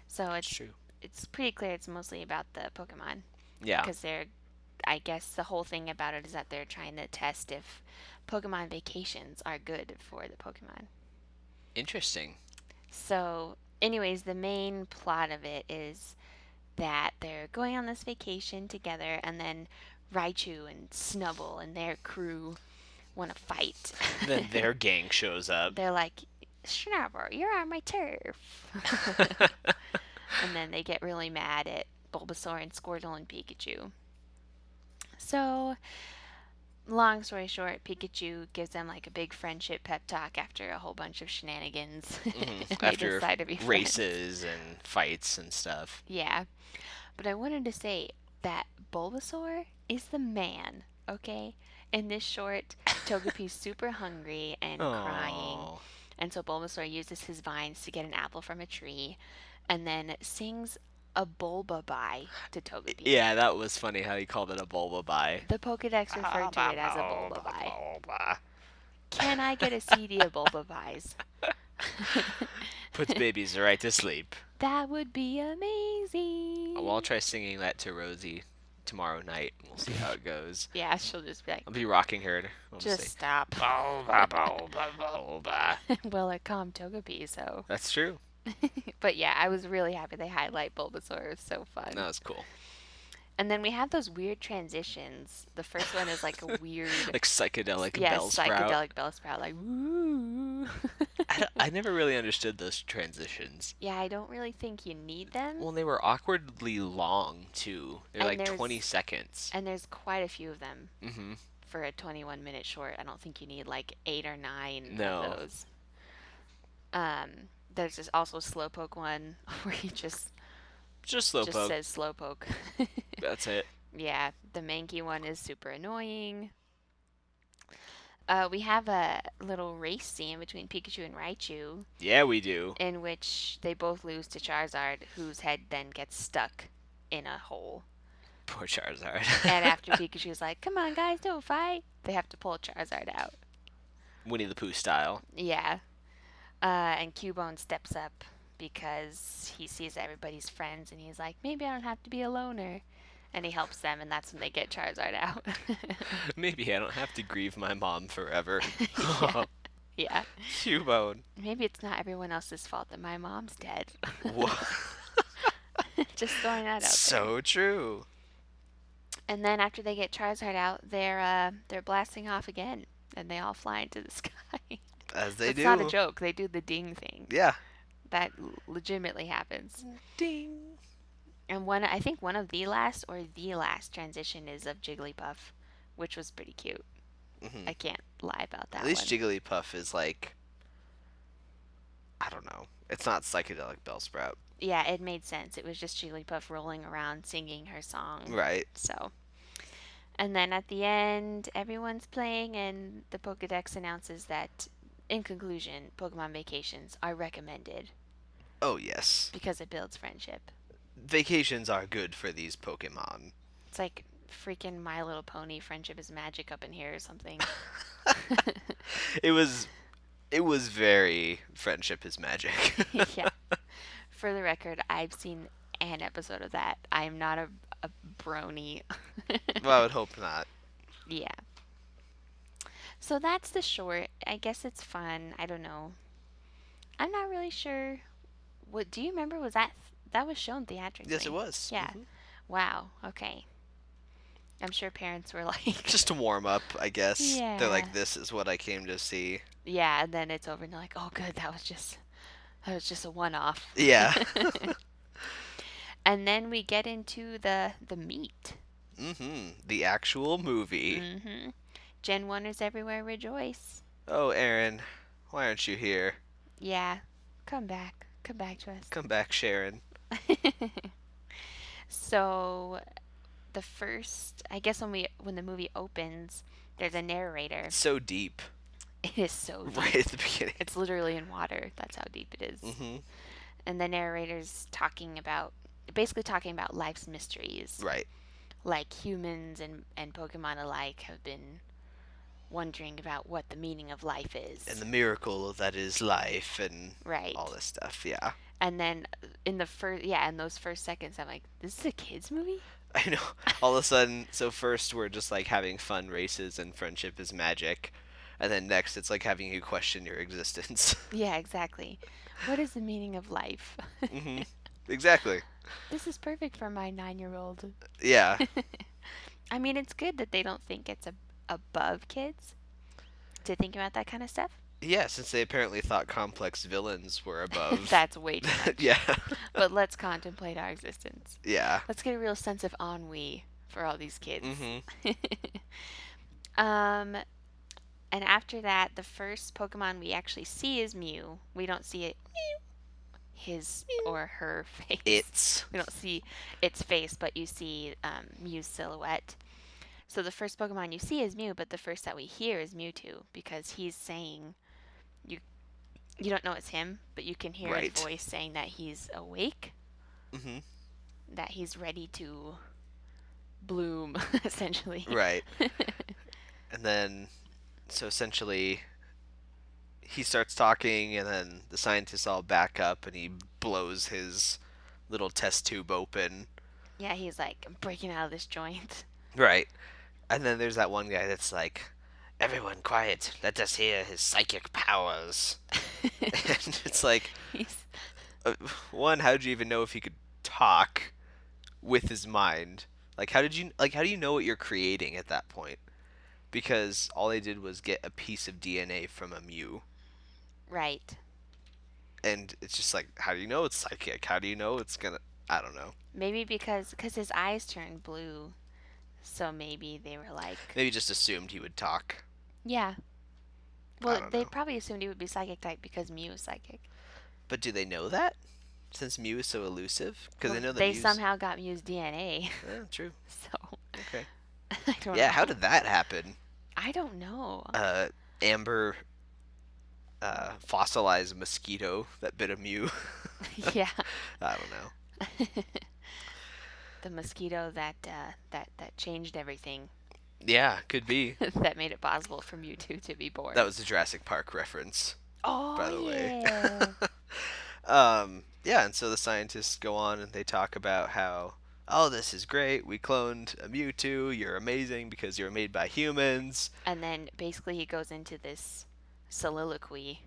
S3: So
S2: That's
S3: it's
S2: true.
S3: it's pretty clear it's mostly about the Pokemon.
S2: Yeah.
S3: Because I guess the whole thing about it is that they're trying to test if Pokemon vacations are good for the Pokemon.
S2: Interesting.
S3: So, anyways, the main plot of it is that they're going on this vacation together, and then Raichu and Snubbull and their crew want to fight.
S2: Then their gang shows up.
S3: They're like, Snubbull, you're on my turf. And then they get really mad at Bulbasaur and Squirtle and Pikachu. So, long story short, Pikachu gives them like a big friendship pep talk after a whole bunch of shenanigans. And they
S2: After
S3: decide to be friends.
S2: races and fights and stuff.
S3: Yeah. But I wanted to say that Bulbasaur is the man, okay? In this short, Togepi's super hungry and crying.
S2: Aw.
S3: And so Bulbasaur uses his vines to get an apple from a tree and then sings a Bulbabai to Togepi.
S2: Yeah, that was funny how he called it a Bulbabai.
S3: The Pokedex referred to it as a Bulbabai. Can I get a CD of Bulbabais?
S2: Puts babies right to sleep.
S3: That would be amazing.
S2: Well, I'll try singing that to Rosie tomorrow night. We'll see how it goes.
S3: Yeah, she'll just be like,
S2: I'll be rocking her. I'll
S3: just
S2: say,
S3: stop.
S2: Bulba, Bulba, Bulba.
S3: Well, it calmed Togepi, so.
S2: That's true.
S3: But yeah, I was really happy they highlight Bulbasaur. It was so fun.
S2: That was cool.
S3: And then we have those weird transitions. The first one is like a weird,
S2: Like psychedelic
S3: yeah,
S2: Bellsprout.
S3: psychedelic Bellsprout, like woo.
S2: I never really understood those transitions.
S3: Yeah, I don't really think you need them.
S2: Well, they were awkwardly long, too. They're
S3: And
S2: like
S3: there's-
S2: 20 seconds.
S3: And there's quite a few of them
S2: Mm-hmm.
S3: for a 21-minute short. I don't think you need like 8 or 9
S2: No.
S3: of those. There's this also Slowpoke one where he just
S2: Slowpoke.
S3: says Slowpoke.
S2: That's it.
S3: Yeah, the Mankey one is super annoying. We have a little race scene between Pikachu and Raichu
S2: Yeah, we do.
S3: in which they both lose to Charizard, whose head then gets stuck in a hole.
S2: Poor Charizard.
S3: And after Pikachu's like, come on guys, don't fight, they have to pull Charizard out.
S2: Winnie the Pooh style.
S3: Yeah. And Cubone steps up because he sees everybody's friends and he's like, maybe I don't have to be a loner. And he helps them, and that's when they get Charizard out.
S2: Maybe I don't have to grieve my mom forever.
S3: Yeah.
S2: Cubone.
S3: Maybe it's not everyone else's fault that my mom's dead.
S2: Wha-
S3: Just throwing that out there.
S2: So true.
S3: And then after they get Charizard out, they're blasting off again, and they all fly into the sky.
S2: As they
S3: It's
S2: do.
S3: not a joke. They do the ding thing.
S2: Yeah.
S3: That legitimately happens.
S2: Ding.
S3: And I think one of the last transition is of Jigglypuff, which was pretty cute.
S2: Mm-hmm.
S3: I can't lie about that
S2: At least
S3: one.
S2: Jigglypuff is like, I don't know. It's not psychedelic Bellsprout.
S3: Yeah, it made sense. It was just Jigglypuff rolling around singing her song.
S2: Right.
S3: So, and then at the end, everyone's playing, and the Pokedex announces that, in conclusion, Pokemon vacations are recommended
S2: Oh, yes.
S3: because it builds friendship.
S2: Vacations are good for these Pokemon.
S3: It's like freaking My Little Pony, friendship is magic up in here or something.
S2: It was very friendship is magic.
S3: Yeah. For the record, I've seen an episode of that. I am not a brony.
S2: Well, I would hope not.
S3: Yeah. So that's the short. I guess it's fun. I don't know. I'm not really sure. What do you remember? Was that was shown theatrically?
S2: Yes, it was.
S3: Yeah.
S2: Mhm.
S3: Wow. Okay. I'm sure parents were like,
S2: Just to warm up, I guess. They're
S3: Yeah.
S2: like, this is what I came to see.
S3: yeah, and then it's over, and they're like, oh, good, that was just a one-off.
S2: Yeah.
S3: And then we get into the meat.
S2: The actual movie.
S3: Mm-hmm. Gen 1ers everywhere rejoice.
S2: Oh, Aaron, why aren't you here?
S3: Yeah. Come back. Come back to us.
S2: Come back, Sharon.
S3: So I guess when the movie opens, there's a narrator.
S2: It's so deep.
S3: It is so deep.
S2: Right at the beginning.
S3: It's literally in water. That's how deep it is.
S2: Mm-hmm.
S3: And the narrator's basically talking about life's mysteries.
S2: Right.
S3: Like humans and Pokemon alike have been wondering about what the meaning of life is.
S2: And the miracle that is life and
S3: Right.
S2: all this stuff, yeah.
S3: And then in those first seconds, I'm like, this is a kids movie?
S2: I know. All of a sudden, so first we're just like having fun races and friendship is magic. And then next it's like having you question your existence.
S3: Yeah, exactly. What is the meaning of life?
S2: Mm-hmm. Exactly.
S3: This is perfect for my 9-year-old.
S2: Yeah.
S3: I mean, it's good that they don't think it's above kids to think about that kind of stuff.
S2: Yeah, since they apparently thought complex villains were above.
S3: That's way too much.
S2: Yeah.
S3: But let's contemplate our existence.
S2: Yeah.
S3: Let's get a real sense of ennui for all these kids.
S2: Mm-hmm.
S3: And after that, the first Pokemon we actually see is Mew. We don't see his or her face. We don't see its face, but you see Mew's silhouette. So the first Pokemon you see is Mew, but the first that we hear is Mewtwo because he's saying you don't know it's him, but you can hear
S2: Right.
S3: his voice saying that he's awake,
S2: Mm-hmm.
S3: that he's ready to bloom, essentially.
S2: Right. And then, so essentially, he starts talking, and then the scientists all back up, and he blows his little test tube open.
S3: Yeah, he's like, I'm breaking out of this joint.
S2: Right. And then there's that one guy that's like, everyone quiet, let us hear his psychic powers. And it's like,
S3: He's,
S2: one, how did you even know if he could talk with his mind? Like, how do you know what you're creating at that point? Because all they did was get a piece of DNA from a Mew.
S3: right.
S2: And it's just like, how do you know it's psychic? How do you know it's gonna... I don't know.
S3: Maybe because his eyes turned blue. So maybe they were like,
S2: Maybe just assumed he would talk.
S3: yeah.
S2: I
S3: Well,
S2: don't
S3: they
S2: know.
S3: probably assumed he would be psychic type because Mew is psychic.
S2: But do they know that? Since Mew is so elusive? Because
S3: Well,
S2: they know that
S3: they
S2: Mew's...
S3: somehow got Mew's DNA.
S2: Yeah, true.
S3: So
S2: Okay.
S3: I don't
S2: Yeah,
S3: know.
S2: how did that happen?
S3: I don't know.
S2: Amber fossilized mosquito that bit a Mew.
S3: Yeah.
S2: I don't know.
S3: The mosquito that changed everything.
S2: Yeah, could be.
S3: That made it possible for Mewtwo to be born.
S2: That was a Jurassic Park reference.
S3: oh,
S2: by the way.
S3: yeah.
S2: Yeah, and so the scientists go on and they talk about how, oh, this is great. We cloned a Mewtwo. You're amazing because you're made by humans.
S3: And then basically he goes into this soliloquy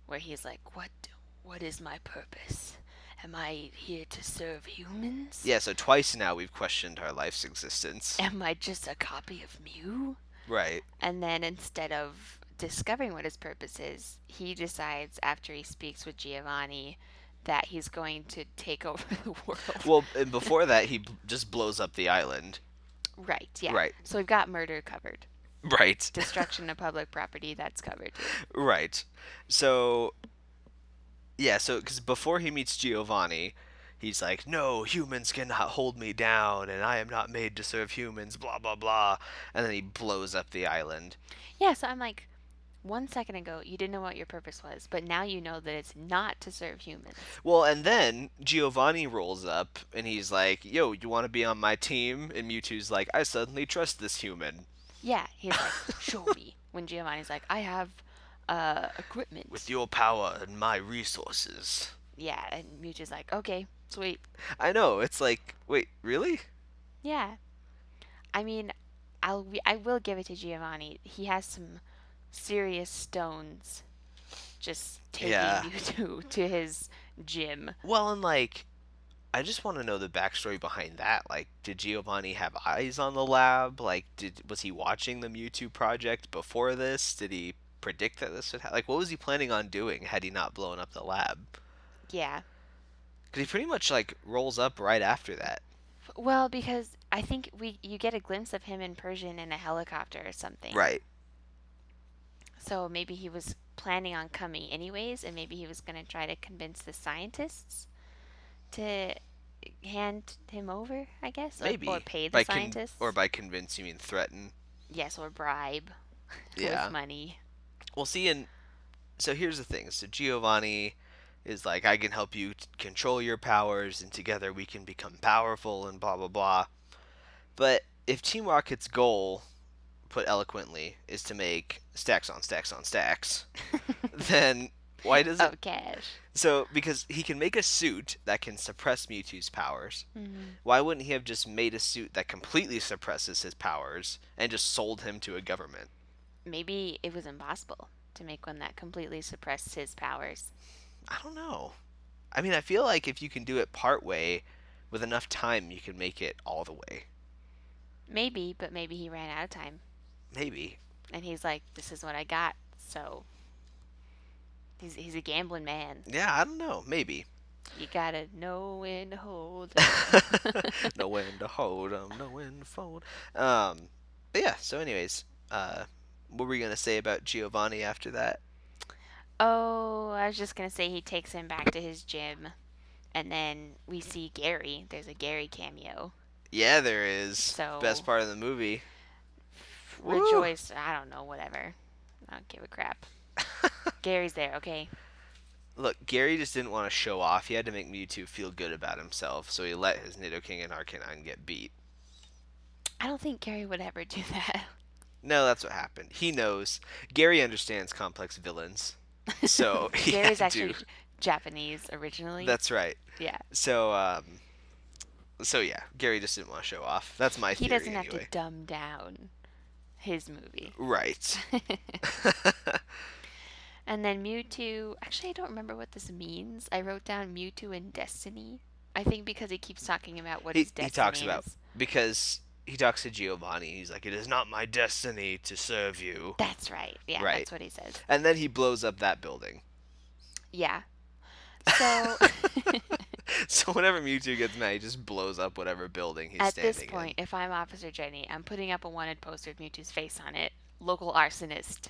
S3: where he's like, what is my purpose? Am I here to serve humans?
S2: Yeah, so twice now we've questioned our life's existence.
S3: Am I just a copy of Mew?
S2: Right.
S3: And then instead of discovering what his purpose is, he decides after he speaks with Giovanni that he's going to take over the world.
S2: Well, and before that, he just blows up the island.
S3: Right, yeah.
S2: Right.
S3: So we've got murder covered.
S2: Right.
S3: Destruction of public property, that's covered too.
S2: Right. So, yeah, so, because before he meets Giovanni, he's like, no, humans cannot hold me down, and I am not made to serve humans, blah, blah, blah. And then he blows up the island.
S3: Yeah, so I'm like, 1 second ago, you didn't know what your purpose was, but now you know that it's not to serve humans.
S2: Well, and then Giovanni rolls up, and he's like, yo, you want to be on my team? And Mewtwo's like, I suddenly trust this human.
S3: Yeah, he's like, show me. When Giovanni's like, I have equipment.
S2: With your power and my resources.
S3: Yeah, and Mewtwo's like, okay, sweet.
S2: I know, it's like, wait, really?
S3: Yeah. I mean, I will give it to Giovanni. He has some serious stones just taking
S2: Yeah.
S3: Mewtwo to his gym.
S2: Well, and like, I just want to know the backstory behind that. Like, did Giovanni have eyes on the lab? Like, was he watching the Mewtwo project before this? Did he predict that this would happen? Like, what was he planning on doing had he not blown up the lab?
S3: Yeah.
S2: Because he pretty much like rolls up right after that.
S3: Well, because I think you get a glimpse of him in Persian in a helicopter or something.
S2: Right.
S3: So maybe he was planning on coming anyways, and maybe he was going to try to convince the scientists to hand him over, I guess,
S2: Maybe.
S3: or pay the
S2: By
S3: scientists.
S2: or by convince, you mean threaten.
S3: Yes, or bribe
S2: Yeah.
S3: with money.
S2: Well, see, and so here's the thing. So Giovanni is like, I can help you control your powers, and together we can become powerful, and blah, blah, blah. But if Team Rocket's goal, put eloquently, is to make stacks on stacks on stacks, then why does it...
S3: Of cash.
S2: So, because he can make a suit that can suppress Mewtwo's powers,
S3: Mm-hmm.
S2: why wouldn't he have just made a suit that completely suppresses his powers and just sold him to a government?
S3: Maybe it was impossible to make one that completely suppressed his powers.
S2: I don't know. I mean, I feel like if you can do it part way, with enough time, you can make it all the way.
S3: Maybe, but maybe he ran out of time.
S2: Maybe.
S3: And he's like, this is what I got, so... He's a gambling man.
S2: Yeah, I don't know. Maybe.
S3: You gotta know when to hold 'em.
S2: Know when to hold 'em, know when to fold. But yeah, so anyways, what were you going to say about Giovanni after that?
S3: Oh, I was just gonna say he takes him back to his gym. And then we see Gary. There's a Gary cameo.
S2: Yeah, there is.
S3: So-
S2: Best part of the movie. Woo!
S3: Rejoice. I don't know, whatever. I don't give a crap. Gary's there, okay?
S2: Look, Gary just didn't want to show off. He had to make Mewtwo feel good about himself, so he let his Nidoking and Arcanine get beat.
S3: I don't think Gary would ever do that.
S2: No, that's what happened. He knows. Gary understands complex villains. So he
S3: Gary's
S2: had to.
S3: actually Japanese originally.
S2: That's right.
S3: yeah.
S2: So, so yeah, Gary just didn't want to show off. That's my
S3: He
S2: theory
S3: doesn't have
S2: anyway.
S3: to dumb down his movie.
S2: Right.
S3: And then Mewtwo. Actually, I don't remember what this means. I wrote down Mewtwo and Destiny. I think because he keeps talking about what his destiny
S2: he talks about
S3: is.
S2: because he talks to Giovanni. He's like, "It is not my destiny to serve you."
S3: That's right. Yeah,
S2: Right.
S3: that's what he says.
S2: And then he blows up that building.
S3: Yeah. So
S2: So whenever Mewtwo gets mad, he just blows up whatever building he's
S3: at
S2: standing
S3: this point, if I'm Officer Jenny, I'm putting up a wanted poster with Mewtwo's face on it. Local arsonist.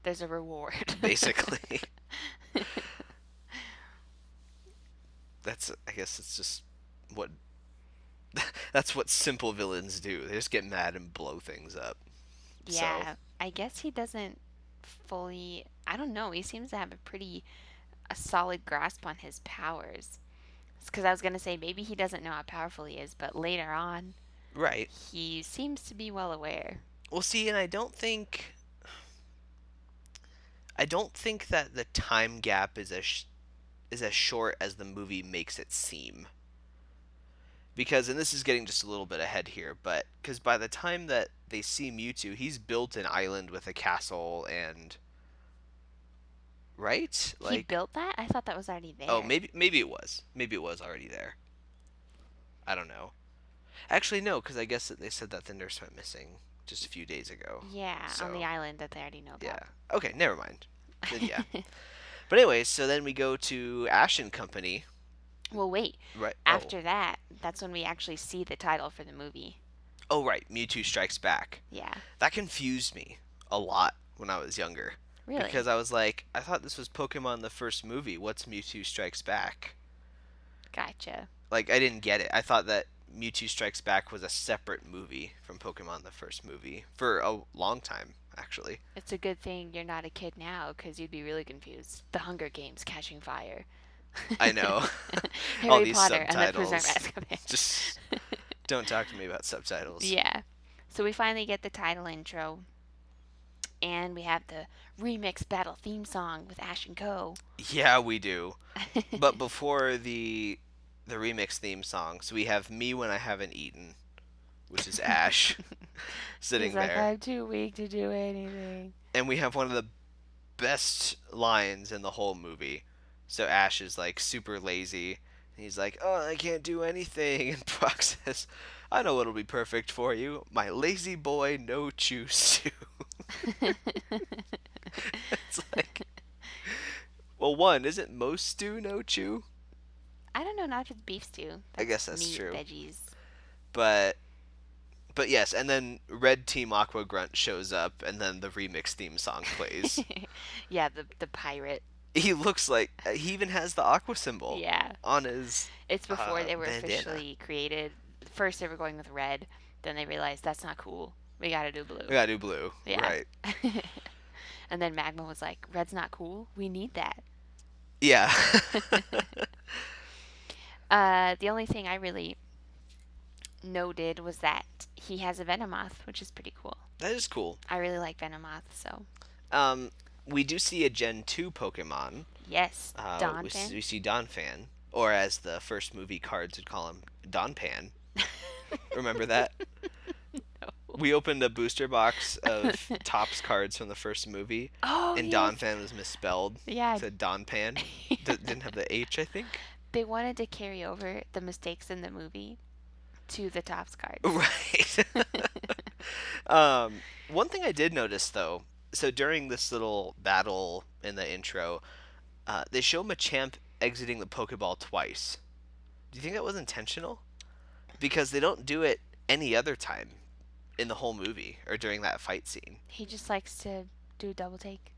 S3: There's a reward.
S2: in. Basically. I guess it's just what that's what simple villains do. They just get mad and blow things up.
S3: Yeah,
S2: So,
S3: I guess he doesn't fully. I don't know. He seems to have a solid grasp on his powers. Because I was gonna say maybe he doesn't know how powerful he is, but later on
S2: right.
S3: he seems to be well aware.
S2: Well, see, and I don't think that the time gap is as short as the movie makes it seem. Because, and this is getting just a little bit ahead here, but because by the time that they see Mewtwo, he's built an island with a castle and right?
S3: He
S2: Like,
S3: built that? I thought that was already there.
S2: oh, maybe it was. Maybe it was already there. I don't know. Actually, no, because I guess that they said that the nurse went missing just a few days ago.
S3: Yeah, on the
S2: So,
S3: island that they already know
S2: yeah.
S3: about.
S2: Okay, never mind. Then yeah. But anyways, so then we go to Ash and Company.
S3: Well, wait.
S2: Right. Oh.
S3: After that, that's when we actually see the title for the movie.
S2: Oh, right. Mewtwo Strikes Back.
S3: Yeah.
S2: That confused me a lot when I was younger.
S3: Really?
S2: Because I was like, I thought this was Pokemon the First Movie. What's Mewtwo Strikes Back?
S3: Gotcha.
S2: Like, I didn't get it. I thought that Mewtwo Strikes Back was a separate movie from Pokemon the First Movie for a long time, actually.
S3: It's a good thing you're not a kid now, because you'd be really confused. The Hunger Games Catching Fire.
S2: I know. All
S3: Harry
S2: these
S3: Potter and the Prisoner of
S2: subtitles.
S3: Azkaban.
S2: Just don't talk to me about subtitles.
S3: Yeah. So we finally get the title intro. And we have the remix battle theme song with Ash and Co.
S2: Yeah, we do. But before the remix theme song, so we have Me When I Haven't Eaten, which is Ash sitting
S3: He's like,
S2: there.
S3: I'm too weak to do anything.
S2: And we have one of the best lines in the whole movie. So Ash is like super lazy. And he's like, "Oh, I can't do anything." And Brock says, "I know what'll be perfect for you. My lazy boy no chew stew." It's like, well, one, isn't most stew no chew?
S3: I don't know, not if it's beef stew.
S2: I guess that's
S3: meat,
S2: true.
S3: Veggies.
S2: But yes, and then Red Team Aqua Grunt shows up, and then the remix theme song plays.
S3: Yeah, the pirate.
S2: He looks like he even has the aqua symbol
S3: Yeah.
S2: on his.
S3: It's before they were
S2: bandana.
S3: officially created. First they were going with red, then they realized that's not cool. We gotta do blue.
S2: We gotta do blue.
S3: Yeah.
S2: Right.
S3: And then Magma was like, red's not cool. We need that.
S2: Yeah.
S3: The only thing I really noted was that he has a Venomoth, which is pretty cool.
S2: That is cool.
S3: I really like Venomoth, so.
S2: We do see a Gen 2 Pokemon.
S3: Yes, Donphan.
S2: We see Donphan, or as the first movie cards would call him, Donpan. Remember that?
S3: No.
S2: We opened a booster box of Topps cards from the first movie,
S3: Oh,
S2: and
S3: yes.
S2: Donphan was misspelled.
S3: Yeah.
S2: It said Donpan. Didn't have the H, I think.
S3: They wanted to carry over the mistakes in the movie to the Topps cards.
S2: Right. One thing I did notice, though, so during this little battle in the intro, they show Machamp exiting the Pokeball twice. Do you think that was intentional? Because they don't do it any other time in the whole movie or during that fight scene.
S3: He just likes to do a double take.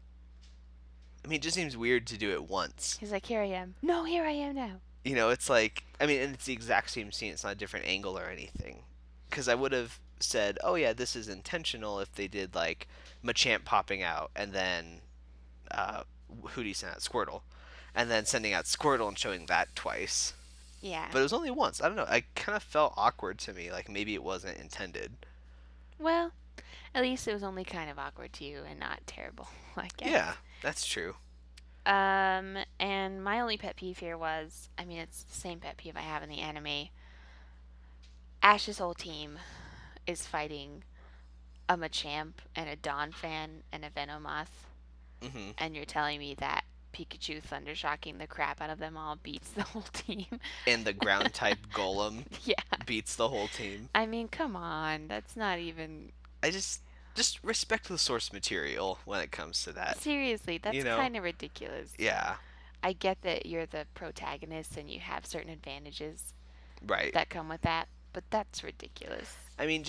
S2: I mean, it just seems weird to do it once.
S3: He's like, here I am. No, here I am now.
S2: You know, it's like, I mean, and it's the exact same scene. It's not a different angle or anything. Because I would have said, oh yeah, this is intentional if they did like Machamp popping out and then who do you send out? Squirtle. And then sending out Squirtle and showing that twice.
S3: Yeah.
S2: But it was only once. I don't know. I kind of felt awkward to me. Like maybe it wasn't intended.
S3: Well, at least it was only kind of awkward to you and not terrible, I guess.
S2: Yeah, that's true.
S3: And my only pet peeve here was, I mean, it's the same pet peeve I have in the anime. Ash's whole team is fighting a Machamp and a Donphan and a Venomoth,
S2: Hmm.
S3: and you're telling me that Pikachu Thundershocking the crap out of them all beats the whole team?
S2: And the ground type Golem
S3: Yeah.
S2: beats the whole team.
S3: I mean, come on. That's not even...
S2: I just respect the source material when it comes to that.
S3: Seriously, that's
S2: You know?
S3: kind of ridiculous.
S2: Yeah,
S3: I get that you're the protagonist and you have certain advantages
S2: right.
S3: that come with that, but that's ridiculous.
S2: I mean,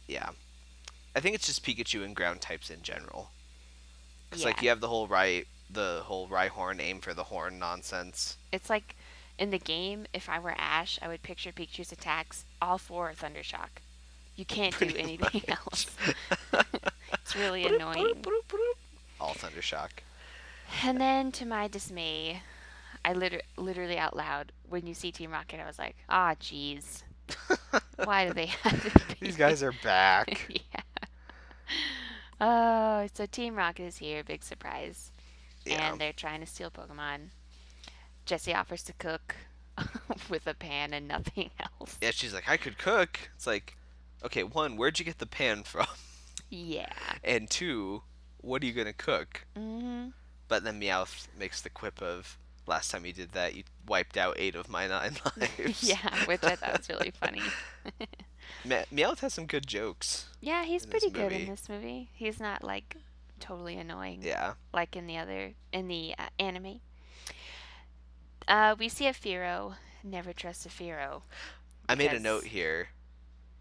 S2: yeah. I think it's just Pikachu and ground types in general. It's like you have the whole Rhyhorn aim for the horn nonsense.
S3: It's like in the game, if I were Ash, I would picture Pikachu's attacks, all four are Thundershock. You can't do anything else. It's really annoying.
S2: All Thundershock.
S3: And then, to my dismay, I literally out loud, when you see Team Rocket, I was like, ah, jeez. Why do they have to be?
S2: These guys are back.
S3: Yeah. Oh, so Team Rocket is here, big surprise.
S2: Yeah.
S3: And they're trying to steal Pokemon. Jessie offers to cook with a pan and nothing else.
S2: Yeah, she's like, I could cook. It's like, okay, one, where'd you get the pan from?
S3: Yeah.
S2: And two, what are you gonna cook?
S3: Hmm.
S2: But then Meowth makes the quip of, last time you did that, you wiped out 8 of my 9 lives.
S3: Yeah, which I thought was really funny.
S2: Meowth has some good jokes
S3: Yeah, he's
S2: in this
S3: pretty good in
S2: movie.
S3: this movie. He's not like totally annoying
S2: Yeah.
S3: like in the anime. We see a Firo. Never trust a Firo
S2: I made a
S3: because
S2: note here.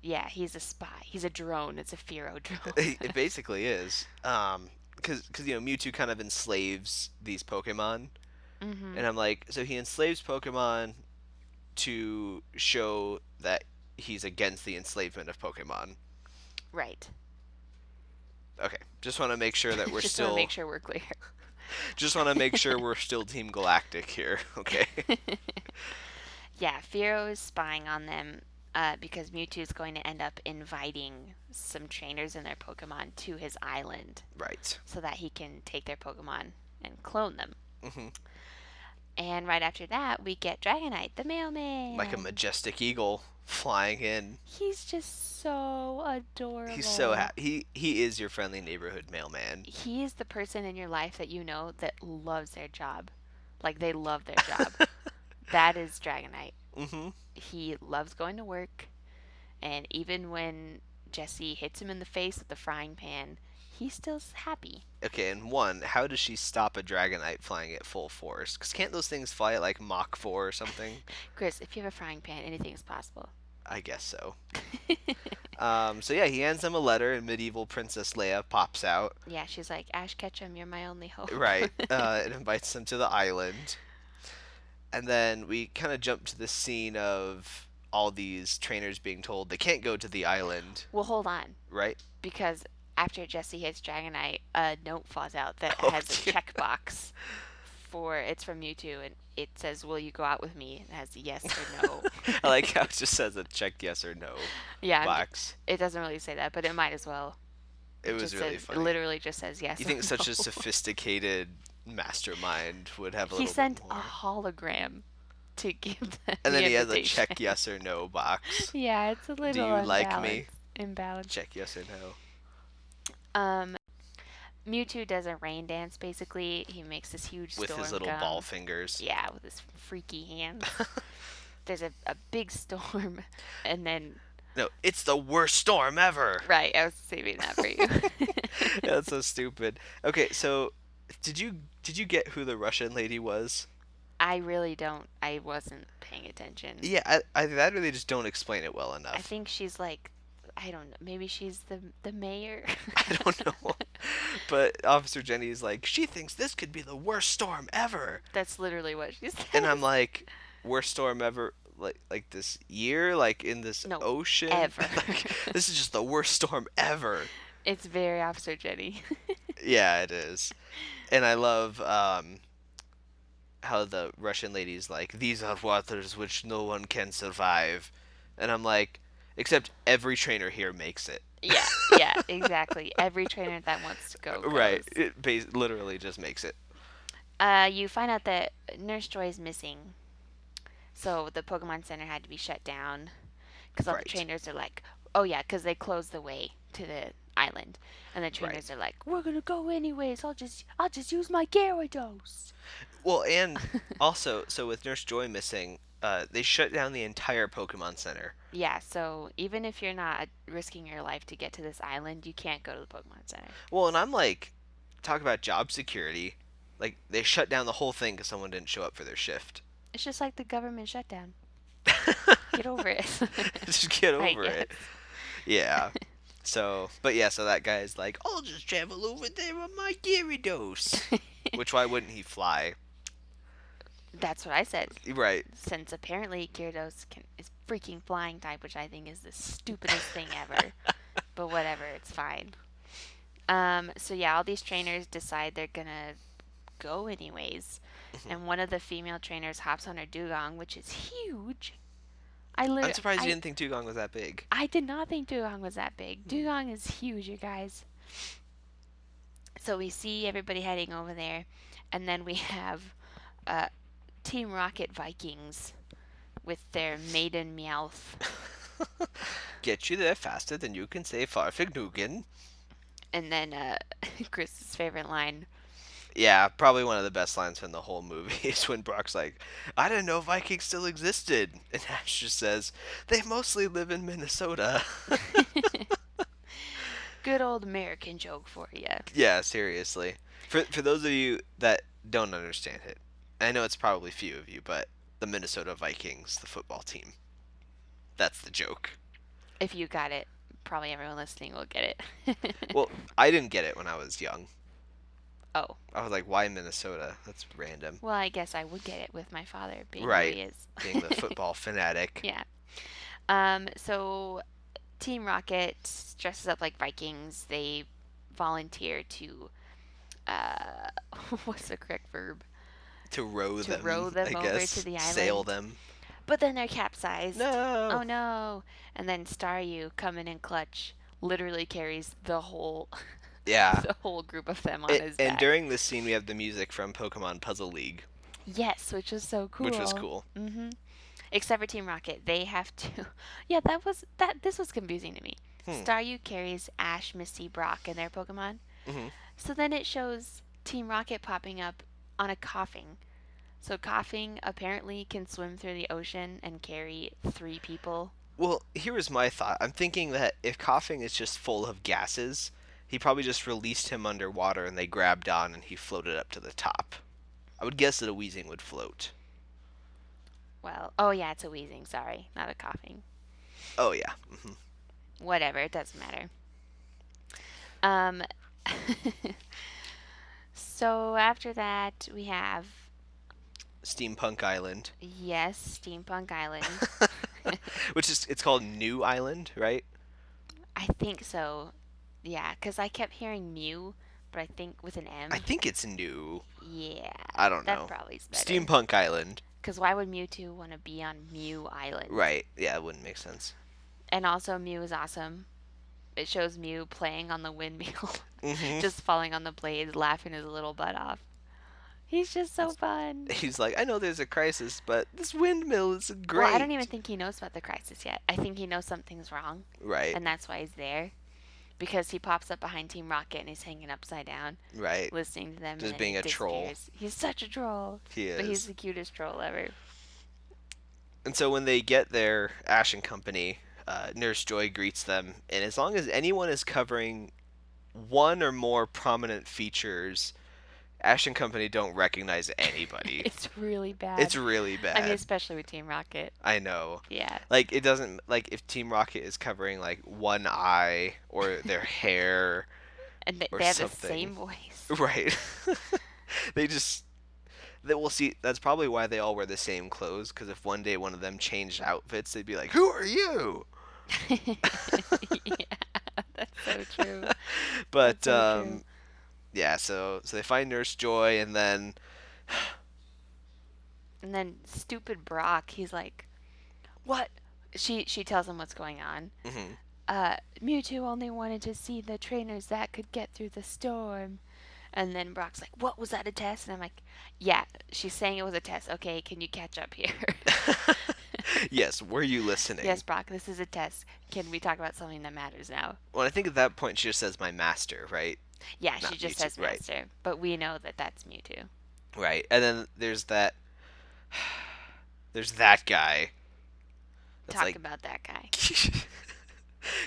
S3: yeah, he's a spy. He's a drone. It's a Firo drone.
S2: It basically is. Because Mewtwo kind of enslaves these Pokemon.
S3: Mm-hmm.
S2: And I'm like, so he enslaves Pokemon to show that he's against the enslavement of Pokemon.
S3: Right.
S2: Okay, just want to make sure that we're
S3: Just
S2: still.
S3: want to make sure we're clear.
S2: Just want to make sure we're still Team Galactic here. Okay.
S3: Yeah, Firo is spying on them because Mewtwo is going to end up inviting some trainers and their Pokemon to his island
S2: Right.
S3: so that he can take their Pokemon and clone them.
S2: Hmm.
S3: And right after that, we get Dragonite, the mailman.
S2: Like a majestic eagle flying in.
S3: He's just so adorable.
S2: He's so happy. He is your friendly neighborhood mailman.
S3: He is the person in your life that you know that loves their job. Like, they love their job. That is Dragonite.
S2: Mm-hmm.
S3: He loves going to work, and even when Jessie hits him in the face with the frying pan, he's still happy.
S2: Okay, and one, how does she stop a Dragonite flying at full force? Because can't those things fly at like Mach 4 or something?
S3: Chris, if you have a frying pan, anything is possible.
S2: I guess so. So yeah, he hands him a letter, and medieval Princess Leia pops out.
S3: Yeah, she's like, Ash Ketchum, you're my only hope.
S2: Right. It invites him to the island. And then we kind of jump to the scene of all these trainers being told they can't go to the island,
S3: Well, hold on,
S2: right?
S3: because after Jessie hits Dragonite, a note falls out that
S2: Oh,
S3: has a
S2: dear.
S3: checkbox it's from Mewtwo, and it says, "Will you go out with me?" And it has a yes or no.
S2: I like how it just says a checked yes or no
S3: Yeah,
S2: box.
S3: it doesn't really say that, but it might as well.
S2: It was
S3: just
S2: really
S3: says,
S2: funny.
S3: It literally just says yes.
S2: You
S3: or
S2: think such
S3: no.
S2: a sophisticated mastermind would have a
S3: He
S2: little
S3: sent
S2: bit
S3: a
S2: more.
S3: hologram to give them
S2: And then
S3: the
S2: he has a
S3: invitation.
S2: check yes or no box.
S3: Yeah, it's a little
S2: you like me?
S3: Imbalanced.
S2: Check yes or no.
S3: Mewtwo does a rain dance. Basically, he makes this huge
S2: With
S3: storm
S2: his little
S3: come.
S2: ball fingers.
S3: Yeah, with his freaky hands. There's a big storm, and then
S2: No, it's the worst storm ever.
S3: right, I was saving that for you.
S2: That's so stupid. Okay, so did you get who the Russian lady was?
S3: I really don't. I wasn't paying attention.
S2: Yeah, I really just don't explain it well
S3: I
S2: enough.
S3: think she's like, I don't know. Maybe she's the mayor.
S2: I don't know. But Officer Jenny is like, she thinks this could be the worst storm ever.
S3: That's literally what she said.
S2: And I'm like, worst storm ever? Like this year? Like in this
S3: No,
S2: ocean?
S3: ever.
S2: Like, this is just the worst storm ever.
S3: It's very Officer Jenny.
S2: Yeah, it is. And I love how the Russian lady's like, these are waters which no one can survive. And I'm like, except every trainer here makes it.
S3: Yeah, exactly. Every trainer that wants to go goes.
S2: Right. It literally just makes it.
S3: You find out that Nurse Joy is missing. So the Pokemon Center had to be shut down because all
S2: Right.
S3: the trainers are like, oh yeah, because they closed the way to the island, and the trainers are like, we're gonna go anyways. I'll just use my Gyarados.
S2: Well, and also, so with Nurse Joy missing, they shut down the entire Pokemon Center.
S3: Yeah, so even if you're not risking your life to get to this island, you can't go to the Pokemon Center.
S2: Well, and I'm like, talk about job security. Like, they shut down the whole thing because someone didn't show up for their shift.
S3: It's just like the government shutdown. Get over it.
S2: Just get
S3: I
S2: over it.
S3: guess.
S2: Yeah. So, but yeah, so that guy's like, I'll just travel over there on my Gyarados. Which, why wouldn't he fly?
S3: That's what I said.
S2: Right.
S3: Since apparently Gyarados is freaking flying type, which I think is the stupidest thing ever. But whatever, it's fine. So yeah, all these trainers decide they're gonna go anyways, and one of the female trainers hops on her dugong, which is huge.
S2: I'm surprised you didn't think Dugong was that big.
S3: I did not think dugong was that big. Dugong is huge, you guys. So we see everybody heading over there, and then we have Team Rocket Vikings with their maiden Meowth.
S2: Get you there faster than you can say Farfignugan.
S3: And then Chris's favorite line,
S2: Yeah, probably one of the best lines from the whole movie is when Brock's like, I didn't know Vikings still existed. And Ash just says, they mostly live in Minnesota.
S3: Good old American joke for you.
S2: Yeah, seriously. For those of you that don't understand it, I know it's probably few of you, but the Minnesota Vikings, the football team, that's the joke.
S3: If you got it, probably everyone listening will get it.
S2: Well, I didn't get it when I was young.
S3: Oh.
S2: I was like, why Minnesota? That's random.
S3: Well, I guess I would get it with my father being
S2: Right.
S3: who he is.
S2: Being the football fanatic.
S3: Yeah. So Team Rocket dresses up like Vikings. They volunteer to what's the correct verb?
S2: To row
S3: To
S2: them,
S3: row them
S2: I
S3: over
S2: guess.
S3: to the
S2: Sail
S3: island.
S2: them.
S3: But then they're capsized.
S2: No.
S3: Oh no. And then Staryu coming in clutch literally carries the whole
S2: Yeah.
S3: the whole group of them on his back.
S2: And during this scene, we have the music from Pokemon Puzzle League.
S3: Yes, which is so cool.
S2: Which was cool.
S3: Mm-hmm. Except for Team Rocket, they have to. Yeah, this was confusing to me. Staryu carries Ash, Misty, Brock, and their Pokemon.
S2: Mm-hmm.
S3: So then it shows Team Rocket popping up on a Coughing. So Coughing apparently can swim through the ocean and carry 3 people.
S2: Well, here was my thought. I'm thinking that if Coughing is just full of gases, he probably just released him underwater and they grabbed on and he floated up to the top. I would guess that a Weezing would float.
S3: Well, oh yeah, it's a Wheezing, sorry, not a Coughing.
S2: Oh, yeah. Mm-hmm.
S3: Whatever, it doesn't matter. Um, so after that, we have
S2: Steampunk Island.
S3: yes, Steampunk Island.
S2: Which is, it's called New Island, right?
S3: I think so. Yeah, because I kept hearing Mew, but I think with an M.
S2: I think it's new.
S3: Yeah.
S2: I don't know.
S3: That probably is better.
S2: Steampunk Island.
S3: Because why would Mewtwo want to be on Mew Island?
S2: Right. Yeah, it wouldn't make sense.
S3: And also, Mew is awesome. It shows Mew playing on the windmill,
S2: Mm-hmm.
S3: just falling on the blades, laughing his little butt off. He's just so fun.
S2: He's like, I know there's a crisis, but this windmill is great.
S3: Well, I don't even think he knows about the crisis yet. I think he knows something's wrong.
S2: Right.
S3: And that's why he's there. Because he pops up behind Team Rocket and he's hanging upside down.
S2: Right.
S3: Listening to them.
S2: Just
S3: and
S2: being
S3: he
S2: a troll.
S3: disappears. He's such a troll.
S2: He is.
S3: But he's the cutest troll ever.
S2: And so when they get there, Ash and company, Nurse Joy greets them. And as long as anyone is covering one or more prominent features, Ash and company don't recognize anybody.
S3: It's really bad.
S2: It's really bad.
S3: I mean, especially with Team Rocket.
S2: I know.
S3: Yeah.
S2: Like, it doesn't, like, if Team Rocket is covering, like, one eye or their hair.
S3: And
S2: or
S3: they have
S2: something.
S3: the same voice.
S2: Right. We'll see, that's probably why they all wear the same clothes, because if one day one of them changed outfits, they'd be like, who are you?
S3: Yeah, that's so true.
S2: But,
S3: That's so true.
S2: yeah, so they find Nurse Joy, and then...
S3: And then stupid Brock, he's like, what? She tells him what's going on. Mewtwo only wanted to see the trainers that could get through the storm. And then Brock's like, what, was that a test? And I'm like, yeah, she's saying it was a test. Okay, can you catch up here?
S2: Yes, were you listening?
S3: Yes, Brock, this is a test. Can we talk about something that matters now?
S2: Well, I think at that point she just says, my master, right?
S3: Yeah,
S2: Not
S3: she just
S2: Mewtwo,
S3: says
S2: right.
S3: master. But we know that that's Mewtwo.
S2: Right, and then there's that... There's that guy. That's
S3: Talk
S2: like...
S3: about that guy.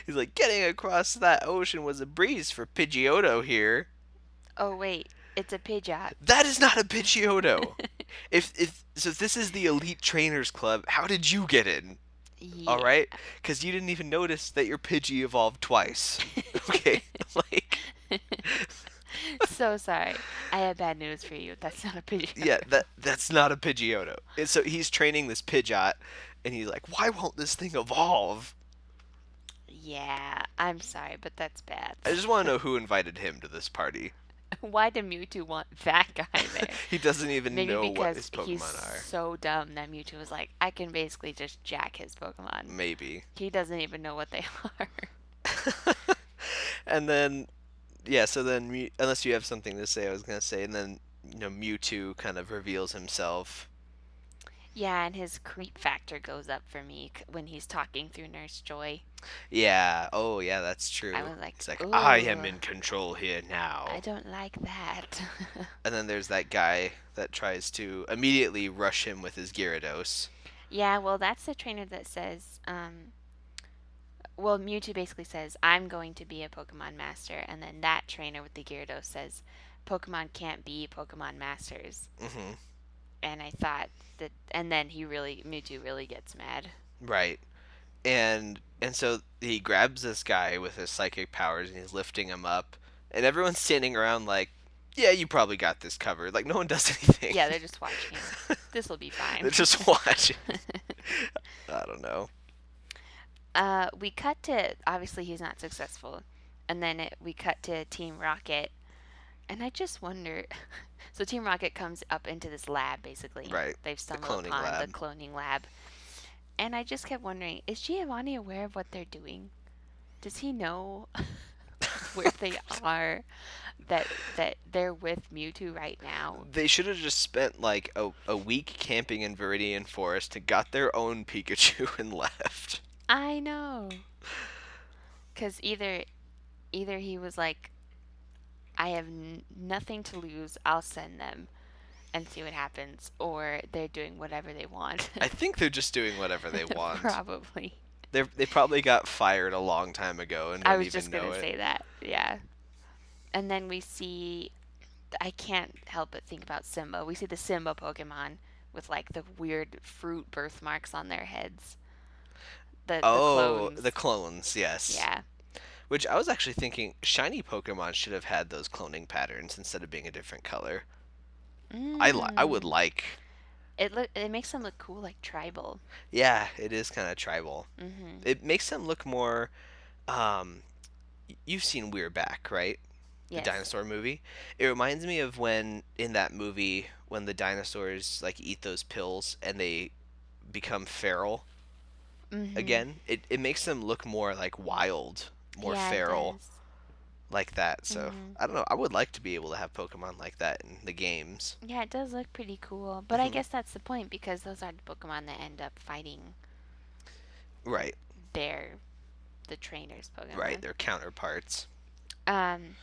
S2: He's like, getting across that ocean was a breeze for Pidgeotto here.
S3: Oh, wait. It's a Pidgeot.
S2: That is not a Pidgeotto. if this is the Elite Trainers Club, how did you get in?
S3: Yeah.
S2: All right, because you didn't even notice that your Pidgey evolved twice. Okay, like
S3: So sorry. I have bad news for you. That's not a Pidgeot.
S2: yeah, that's not a Pidgeotto. And so he's training this Pidgeot, and he's like, why won't this thing evolve?
S3: Yeah, I'm sorry, but that's bad.
S2: I just want to know who invited him to this party.
S3: Why did Mewtwo want that guy there?
S2: He doesn't even
S3: Maybe
S2: know what
S3: because
S2: his Pokemon
S3: he's
S2: are.
S3: so dumb that Mewtwo was like, I can basically just jack his Pokemon.
S2: Maybe.
S3: He doesn't even know what they are.
S2: And then, yeah, so then, unless you have something to say, I was going to say, and then, Mewtwo kind of reveals himself.
S3: Yeah, and his creep factor goes up for me when he's talking through Nurse Joy.
S2: Yeah. Oh, yeah, that's
S3: I
S2: true.
S3: was like,
S2: He's like, I am
S3: ooh,
S2: in control here
S3: I
S2: now.
S3: don't like that.
S2: And then there's that guy that tries to immediately rush him with his Gyarados.
S3: Yeah, well, that's the trainer that says, well, Mewtwo basically says, I'm going to be a Pokemon Master. And then that trainer with the Gyarados says, Pokemon can't be Pokemon Masters.
S2: Hmm.
S3: And I thought that, and then Mewtwo really gets mad.
S2: Right. And so he grabs this guy with his psychic powers and he's lifting him up. And everyone's standing around like, yeah, you probably got this covered. Like, no one does anything.
S3: Yeah, they're just watching. This will be
S2: They're
S3: fine.
S2: just watching. I don't know.
S3: We cut to, obviously, he's not successful. And then we cut to Team Rocket. And I just wonder. So Team Rocket comes up into this lab, basically.
S2: Right.
S3: They've
S2: The
S3: stumbled
S2: cloning
S3: upon the
S2: lab.
S3: cloning lab. And I just kept wondering, is Giovanni aware of what they're doing? Does he know where they are? That they're with Mewtwo right now?
S2: They should have just spent like a week camping in Viridian Forest and got their own Pikachu and left.
S3: I know. Cause either he was like, I have nothing to lose. I'll send them and see what happens, or they're doing whatever they want.
S2: I think they're just doing whatever they want.
S3: Probably.
S2: They probably got fired a long time ago and
S3: I
S2: don't
S3: was
S2: even
S3: just
S2: know
S3: gonna
S2: it.
S3: say that. Yeah. And then we see, I can't help but think about Simba. We see the Simba Pokemon with like the weird fruit birthmarks on their heads. The
S2: Oh,
S3: clones.
S2: the clones, yes.
S3: Yeah.
S2: Which I was actually thinking shiny Pokemon should have had those cloning patterns instead of being a different color. I would
S3: Mm.
S2: like.
S3: It makes them look cool, like tribal.
S2: Yeah, it is kind of tribal.
S3: Mhm.
S2: It makes them look more. Um, you've seen We're Back, right? The
S3: Yes.
S2: dinosaur movie. It reminds me of when in that movie when the dinosaurs like eat those pills and they become feral
S3: Mhm.
S2: again. It makes them look more like wild, more
S3: Yeah, it
S2: feral
S3: does.
S2: like that. So
S3: Mhm.
S2: I don't know. I would like to be able to have Pokemon like that in the games.
S3: Yeah, it does look pretty cool. But I
S2: Hmm.
S3: guess that's the point because those are the Pokemon that end up fighting
S2: Right,
S3: their the trainers
S2: right.
S3: Pokemon.
S2: They're counterparts.
S3: Um.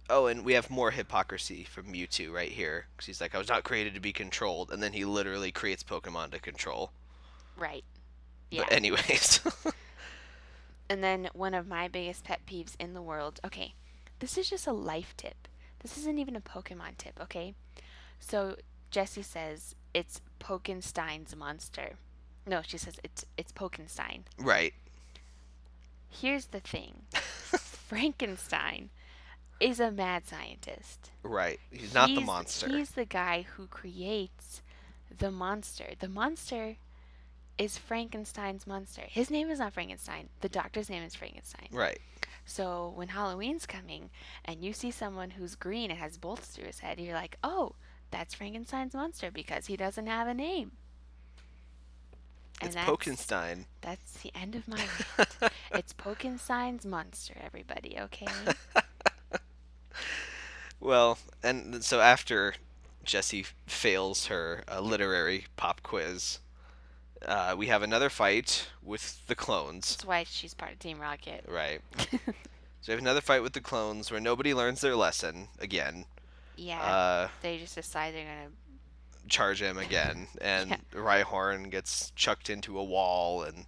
S2: Oh, and we have more hypocrisy from Mewtwo right here. Because he's like, I was not created to be controlled. And then he literally creates Pokemon to control.
S3: Right.
S2: But,
S3: Yeah.
S2: anyways.
S3: And then one of my biggest pet peeves in the world. Okay, this is just a life tip. This isn't even a Pokemon tip. Okay. So Jessie says it's Pokenstein's monster. No, she says it's Pokenstein.
S2: Right.
S3: Here's the thing. Frankenstein is a mad scientist.
S2: Right. He's not the
S3: He's
S2: monster.
S3: he's the guy who creates the monster. The monster is Frankenstein's monster. His name is not Frankenstein. The doctor's name is Frankenstein.
S2: Right.
S3: So when Halloween's coming and you see someone who's green and has bolts through his head, you're like, "Oh, that's Frankenstein's monster because he doesn't have a name." And
S2: It's Pokenstein.
S3: that's the end of my rant. It's Pokenstein's monster, everybody, okay?
S2: Well, and so after Jessie fails her literary pop quiz, we have another fight with the clones.
S3: That's why she's part of Team Rocket.
S2: Right. So we have another fight with the clones where nobody learns their lesson again.
S3: Yeah, they just decide they're gonna.
S2: Charge him again, and
S3: Yeah.
S2: Rhyhorn gets chucked into a wall, and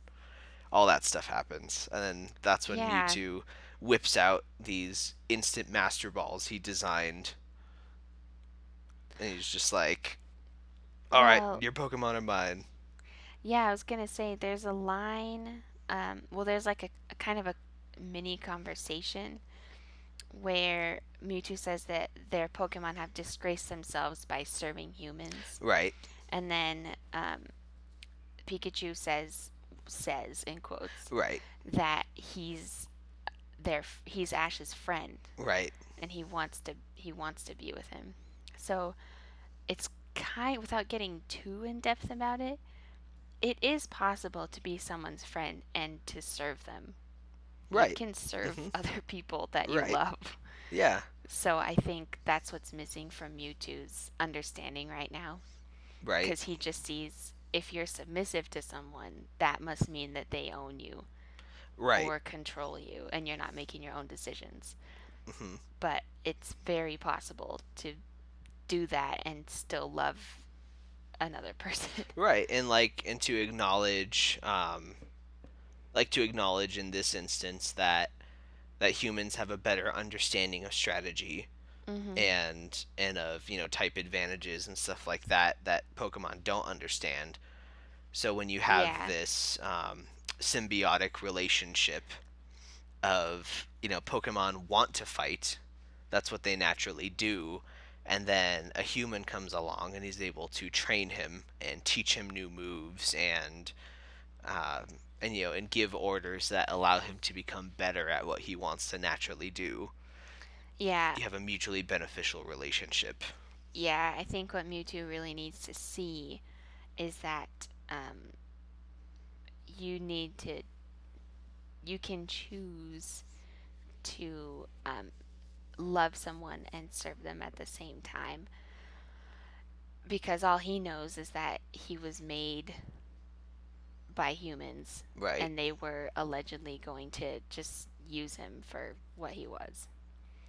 S2: all that stuff happens. And then that's when
S3: Yeah.
S2: Mewtwo whips out these instant master balls he designed, and he's just like, "All right,
S3: Well,
S2: your Pokemon are mine."
S3: yeah, I was gonna say there's a line. Well, there's like a kind of a mini conversation where Mewtwo says that their Pokemon have disgraced themselves by serving humans,
S2: Right,
S3: and then Pikachu says in quotes
S2: right,
S3: that he's Ash's friend
S2: right,
S3: and he wants to be with him. So it's without getting too in depth about it, it is possible to be someone's friend and to serve them. You
S2: right.
S3: can serve
S2: Mhm.
S3: other people that you
S2: Right.
S3: love.
S2: Yeah,
S3: So I think that's what's missing from Mewtwo's understanding right now
S2: right.
S3: because he just sees if you're submissive to someone, that must mean that they own you
S2: Right.
S3: or control you and you're not making your own decisions.
S2: Hmm.
S3: But it's very possible to do that and still love another person.
S2: Right. And to acknowledge, to acknowledge in this instance that humans have a better understanding of strategy
S3: Mm-hmm.
S2: and of type advantages and stuff like that Pokemon don't understand. So when you have
S3: Yeah.
S2: this symbiotic relationship of Pokemon want to fight, that's what they naturally do, and then a human comes along and he's able to train him and teach him new moves and give orders that allow him to become better at what he wants to naturally do.
S3: Yeah.
S2: You have a mutually beneficial relationship.
S3: Yeah. I think what Mewtwo really needs to see is that you need to, you can choose to love someone and serve them at the same time, because all he knows is that he was made by humans
S2: Right.
S3: and they were allegedly going to just use him for what he was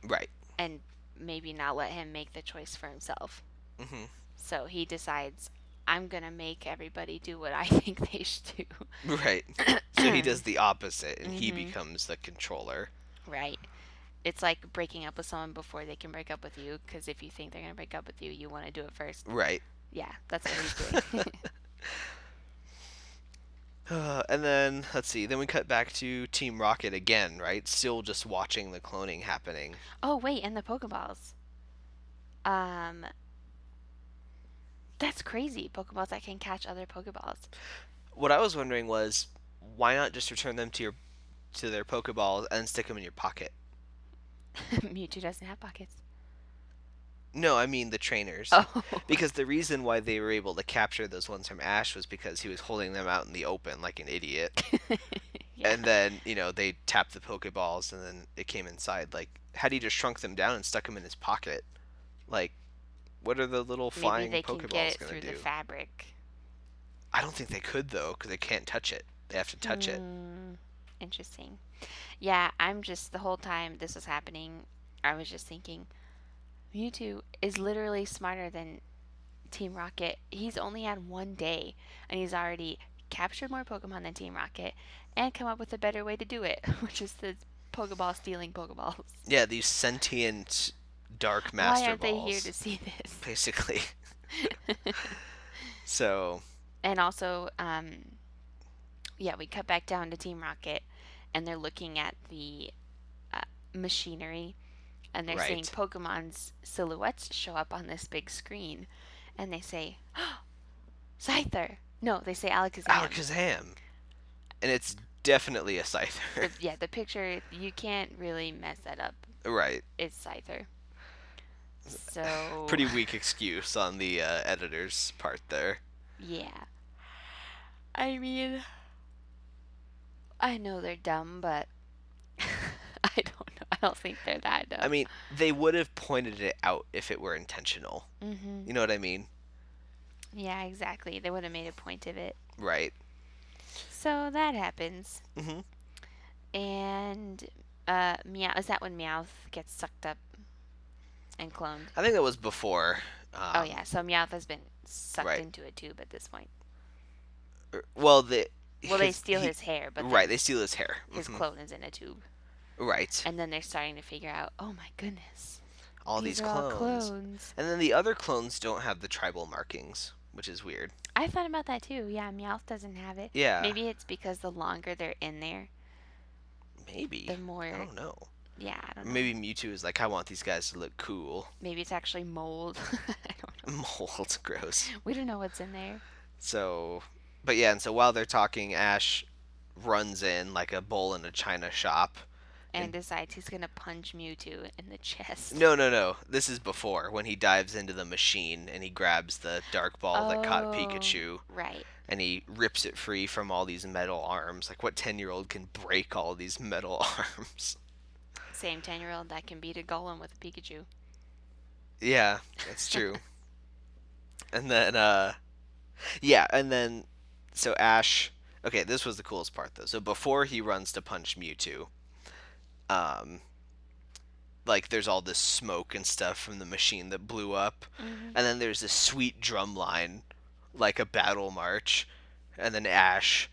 S2: Right.
S3: and maybe not let him make the choice for himself.
S2: Hmm.
S3: So he decides, I'm going to make everybody do what I think they should do.
S2: Right. So he does the opposite and he
S3: Mm-hmm.
S2: becomes the controller.
S3: Right. It's like breaking up with someone before they can break up with you, because if you think they're going to break up with you, you want to do it first.
S2: Right.
S3: Yeah, that's what he's doing.
S2: And then let's see. Then we cut back to Team Rocket again, right? Still just watching the cloning happening.
S3: Oh, wait, and the Pokeballs. Um, that's crazy. Pokeballs that can catch other Pokeballs.
S2: What I was wondering was, why not just return them to their Pokeballs and stick them in your pocket?
S3: Mewtwo doesn't have pockets.
S2: No, I mean the trainers.
S3: Oh.
S2: Because the reason why they were able to capture those ones from Ash was because he was holding them out in the open like an idiot.
S3: Yeah.
S2: And then, they tapped the Pokeballs and then it came inside. Like, had he just shrunk them down and stuck them in his pocket? Like, what are the little
S3: Maybe
S2: flying
S3: they can get
S2: Pokeballs
S3: it
S2: going
S3: through
S2: to
S3: the
S2: do?
S3: fabric.
S2: I don't think they could, though, because they can't touch it. They have to touch it.
S3: Interesting. Yeah, the whole time this was happening, I was just thinking, Mewtwo is literally smarter than Team Rocket. He's only had one day, and he's already captured more Pokemon than Team Rocket and come up with a better way to do it, which is the Pokeball stealing Pokeballs.
S2: Yeah, these sentient dark
S3: Why
S2: master
S3: aren't they here to
S2: balls,
S3: see this?
S2: basically. So,
S3: And also, yeah, we cut back down to Team Rocket, and they're looking at the machinery, and they're seeing
S2: right.
S3: Pokemon's silhouettes show up on this big screen, and they say, Scyther. No, they say Alakazam.
S2: Alakazam. And it's definitely a Scyther.
S3: Yeah, the picture, you can't really mess that up.
S2: Right.
S3: It's Scyther. So.
S2: Pretty weak excuse on the editor's part there.
S3: Yeah. I mean, I know they're dumb, but I don't know. I don't think they're that dumb.
S2: I mean, they would have pointed it out if it were intentional.
S3: Mm-hmm.
S2: You know what I mean?
S3: Yeah, exactly. They would have made a point of it.
S2: Right.
S3: So that happens.
S2: Hmm.
S3: And Meow, is that when Meowth gets sucked up and cloned?
S2: I think that was before.
S3: Oh yeah, so Meowth has been sucked
S2: right.
S3: into a tube at this point.
S2: Well,
S3: they steal his hair, but
S2: right, they steal his hair.
S3: His clone is in a tube.
S2: Right.
S3: And then they're starting to figure out, oh my goodness,
S2: All these
S3: are
S2: clones.
S3: all clones.
S2: And then the other clones don't have the tribal markings, which is weird.
S3: I thought about that too. Yeah, Meowth doesn't have it.
S2: Yeah.
S3: Maybe it's because the longer they're in there,
S2: Maybe.
S3: the more.
S2: I don't know.
S3: Yeah, I don't know.
S2: Maybe Mewtwo is like, I want these guys to look cool.
S3: Maybe it's actually mold. I don't know.
S2: Mold, gross.
S3: We don't know what's in there.
S2: So, but yeah, and so while they're talking, Ash runs in like a bull in a china shop.
S3: And decides he's going to punch Mewtwo in the chest.
S2: No. This is before, when he dives into the machine and he grabs the dark ball that caught Pikachu.
S3: Right.
S2: And he rips it free from all these metal arms. Like, what 10-year-old can break all these metal arms?
S3: Same 10-year-old that can beat a golem with a Pikachu.
S2: Yeah, that's true. And then, Yeah, and then so Ash. Okay, this was the coolest part though. So before he runs to punch Mewtwo, um, like there's all this smoke and stuff from the machine that blew up,
S3: Hmm.
S2: and then there's this sweet drum line, like a battle march, and then Ash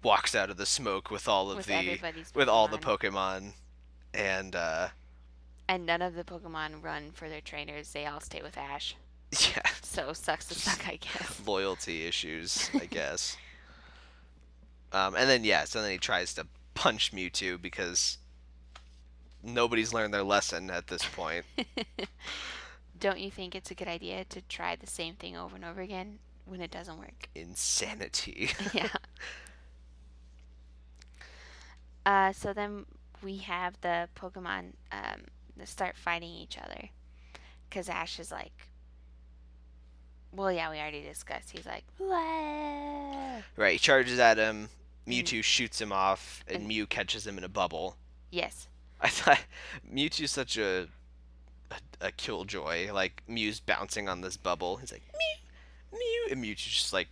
S2: walks out of the smoke with
S3: With everybody's
S2: with all the
S3: Pokemon.
S2: Pokemon, and
S3: And none of the Pokemon run for their trainers. They all stay with Ash.
S2: yeah,
S3: So sucks to
S2: just
S3: suck, I guess.
S2: loyalty issues, I guess. And then yeah, so then he tries to punch Mewtwo because nobody's learned their lesson at this point.
S3: Don't you think it's a good idea to try the same thing over and over again when it doesn't work?
S2: Insanity.
S3: Yeah. So then we have the Pokemon that start fighting each other. Because Ash is like, well, yeah, we already discussed. He's like, "Wah!"
S2: Right, he charges at him.
S3: And-
S2: Mewtwo shoots him off, and
S3: and-
S2: Mew catches him in a bubble.
S3: Yes.
S2: I thought Mewtwo's such a killjoy. Like Mew's bouncing on this bubble. He's like Mew, Mew, and Mewtwo just like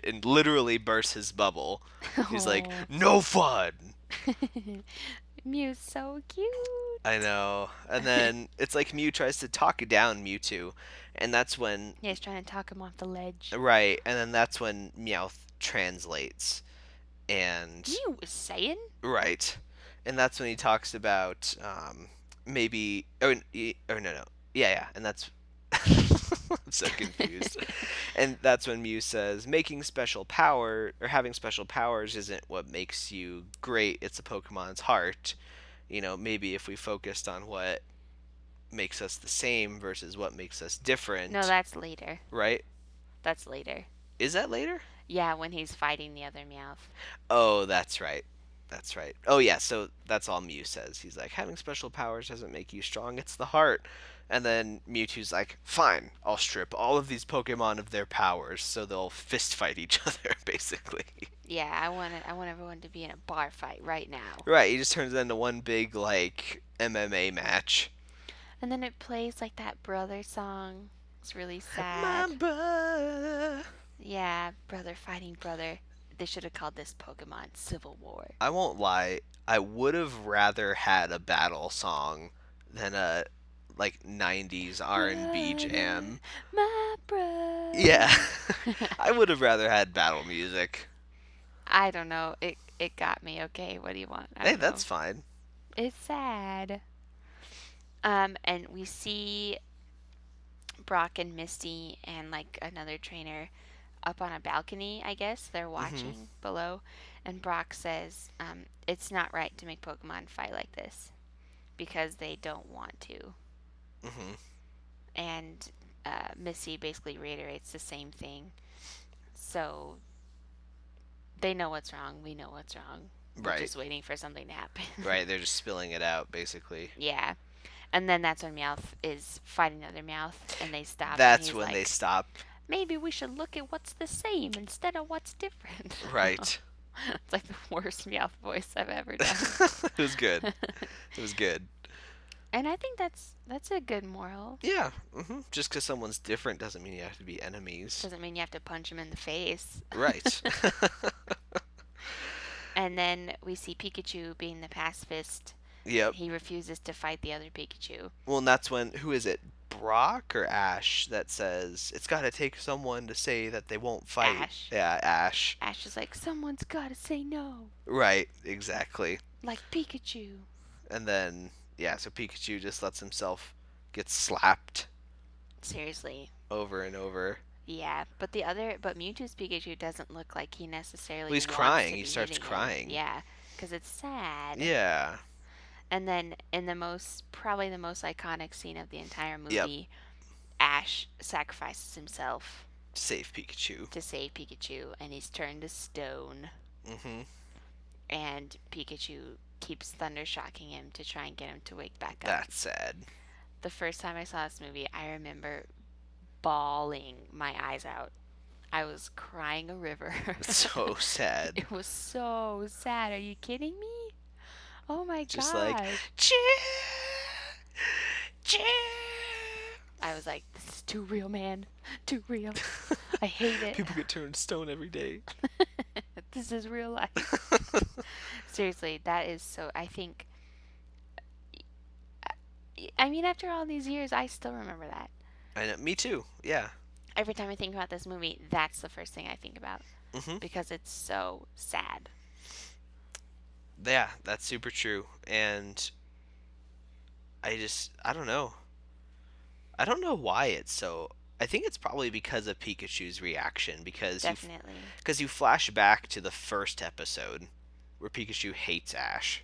S2: and literally bursts his bubble. He's like,
S3: Oh.
S2: no fun.
S3: Mew's so cute.
S2: I know. And then it's like Mew tries to talk down Mewtwo, and that's when
S3: Yeah, he's trying to talk him off the ledge.
S2: right, and then that's when Meowth translates, and
S3: Mew was saying?
S2: right, and that's when he talks about maybe oh, oh no, yeah, and that's I'm so confused. And that's when Mew says making special power or having special powers isn't what makes you great, it's a Pokemon's heart. Maybe if we focused on what makes us the same versus what makes us different.
S3: No, that's later.
S2: Right?
S3: That's later.
S2: Is that later?
S3: Yeah, when he's fighting the other Meowth.
S2: Oh, that's right. That's right. Oh yeah, so that's all Mew says. He's like, having special powers doesn't make you strong, it's the heart. And then Mewtwo's like, fine, I'll strip all of these Pokemon of their powers so they'll fist fight each other, basically.
S3: Yeah, I want everyone to be in a bar fight right now.
S2: Right, he just turns it into one big, like, MMA match.
S3: And then it plays like that brother song. It's really
S2: My
S3: sad.
S2: brother.
S3: Yeah, brother fighting brother. They should have called this Pokemon Civil War.
S2: I won't lie, I would have rather had a battle song than a, like, 90s R&B jam.
S3: My brother.
S2: Yeah, I would have rather had battle music.
S3: I don't know. It got me. Okay, what do you want? I
S2: Hey,
S3: don't know.
S2: that's fine.
S3: It's sad. And we see Brock and Misty and like another trainer up on a balcony, I guess. They're watching below. And Brock says, it's not right to make Pokemon fight like this because they don't want to.
S2: hmm
S3: And Misty basically reiterates the same thing. So they know what's wrong. We know what's wrong. We're
S2: Right.
S3: just waiting for something to happen.
S2: Right, they're just spilling it out, basically.
S3: Yeah. And then that's when Meowth is fighting another Meowth, and they stop.
S2: That's
S3: and
S2: when
S3: he's
S2: they
S3: like,
S2: stop.
S3: maybe we should look at what's the same instead of what's different.
S2: Right.
S3: It's like the worst Meowth voice I've ever done.
S2: It was good. It was good.
S3: And I think that's a good moral.
S2: Yeah. Just because someone's different doesn't mean you have to be enemies.
S3: Doesn't mean you have to punch him in the face.
S2: Right.
S3: And then we see Pikachu being the pacifist.
S2: Yep.
S3: He refuses to fight the other Pikachu.
S2: Well, and that's when, who is it? Brock or Ash that says it's got to take someone to say that they won't fight.
S3: Ash.
S2: Yeah, Ash.
S3: Ash is like, someone's gotta say no.
S2: Right, exactly.
S3: Like Pikachu.
S2: And then, yeah, so Pikachu just lets himself get slapped
S3: Seriously.
S2: over and over.
S3: Yeah, but Mewtwo's Pikachu doesn't look like he necessarily.
S2: Well, he's
S3: wants
S2: crying.
S3: to
S2: He
S3: be
S2: starts
S3: hitting him.
S2: crying.
S3: Yeah, because it's sad.
S2: Yeah.
S3: And then in probably the most iconic scene of the entire movie, Ash sacrifices himself
S2: Save Pikachu.
S3: to save Pikachu, and he's turned to stone.
S2: hmm
S3: And Pikachu keeps thunder shocking him to try and get him to wake back up.
S2: That's sad.
S3: The first time I saw this movie, I remember bawling my eyes out. I was crying a river.
S2: So sad.
S3: It was so sad. Are you kidding me? Oh my
S2: Just
S3: gosh.
S2: like, cheer, cheer.
S3: I was like, this is too real, man. Too real. I hate it.
S2: People get turned stone every day.
S3: This is real life. Seriously, that is so. I mean, after all these years, I still remember that.
S2: I know, me too. Yeah.
S3: Every time I think about this movie, that's the first thing I think about
S2: hmm
S3: because it's so sad.
S2: Yeah, that's super true. And I don't know. I don't know why it's so. I think it's probably because of Pikachu's reaction
S3: Definitely.
S2: because you flash back to the first episode where Pikachu hates Ash.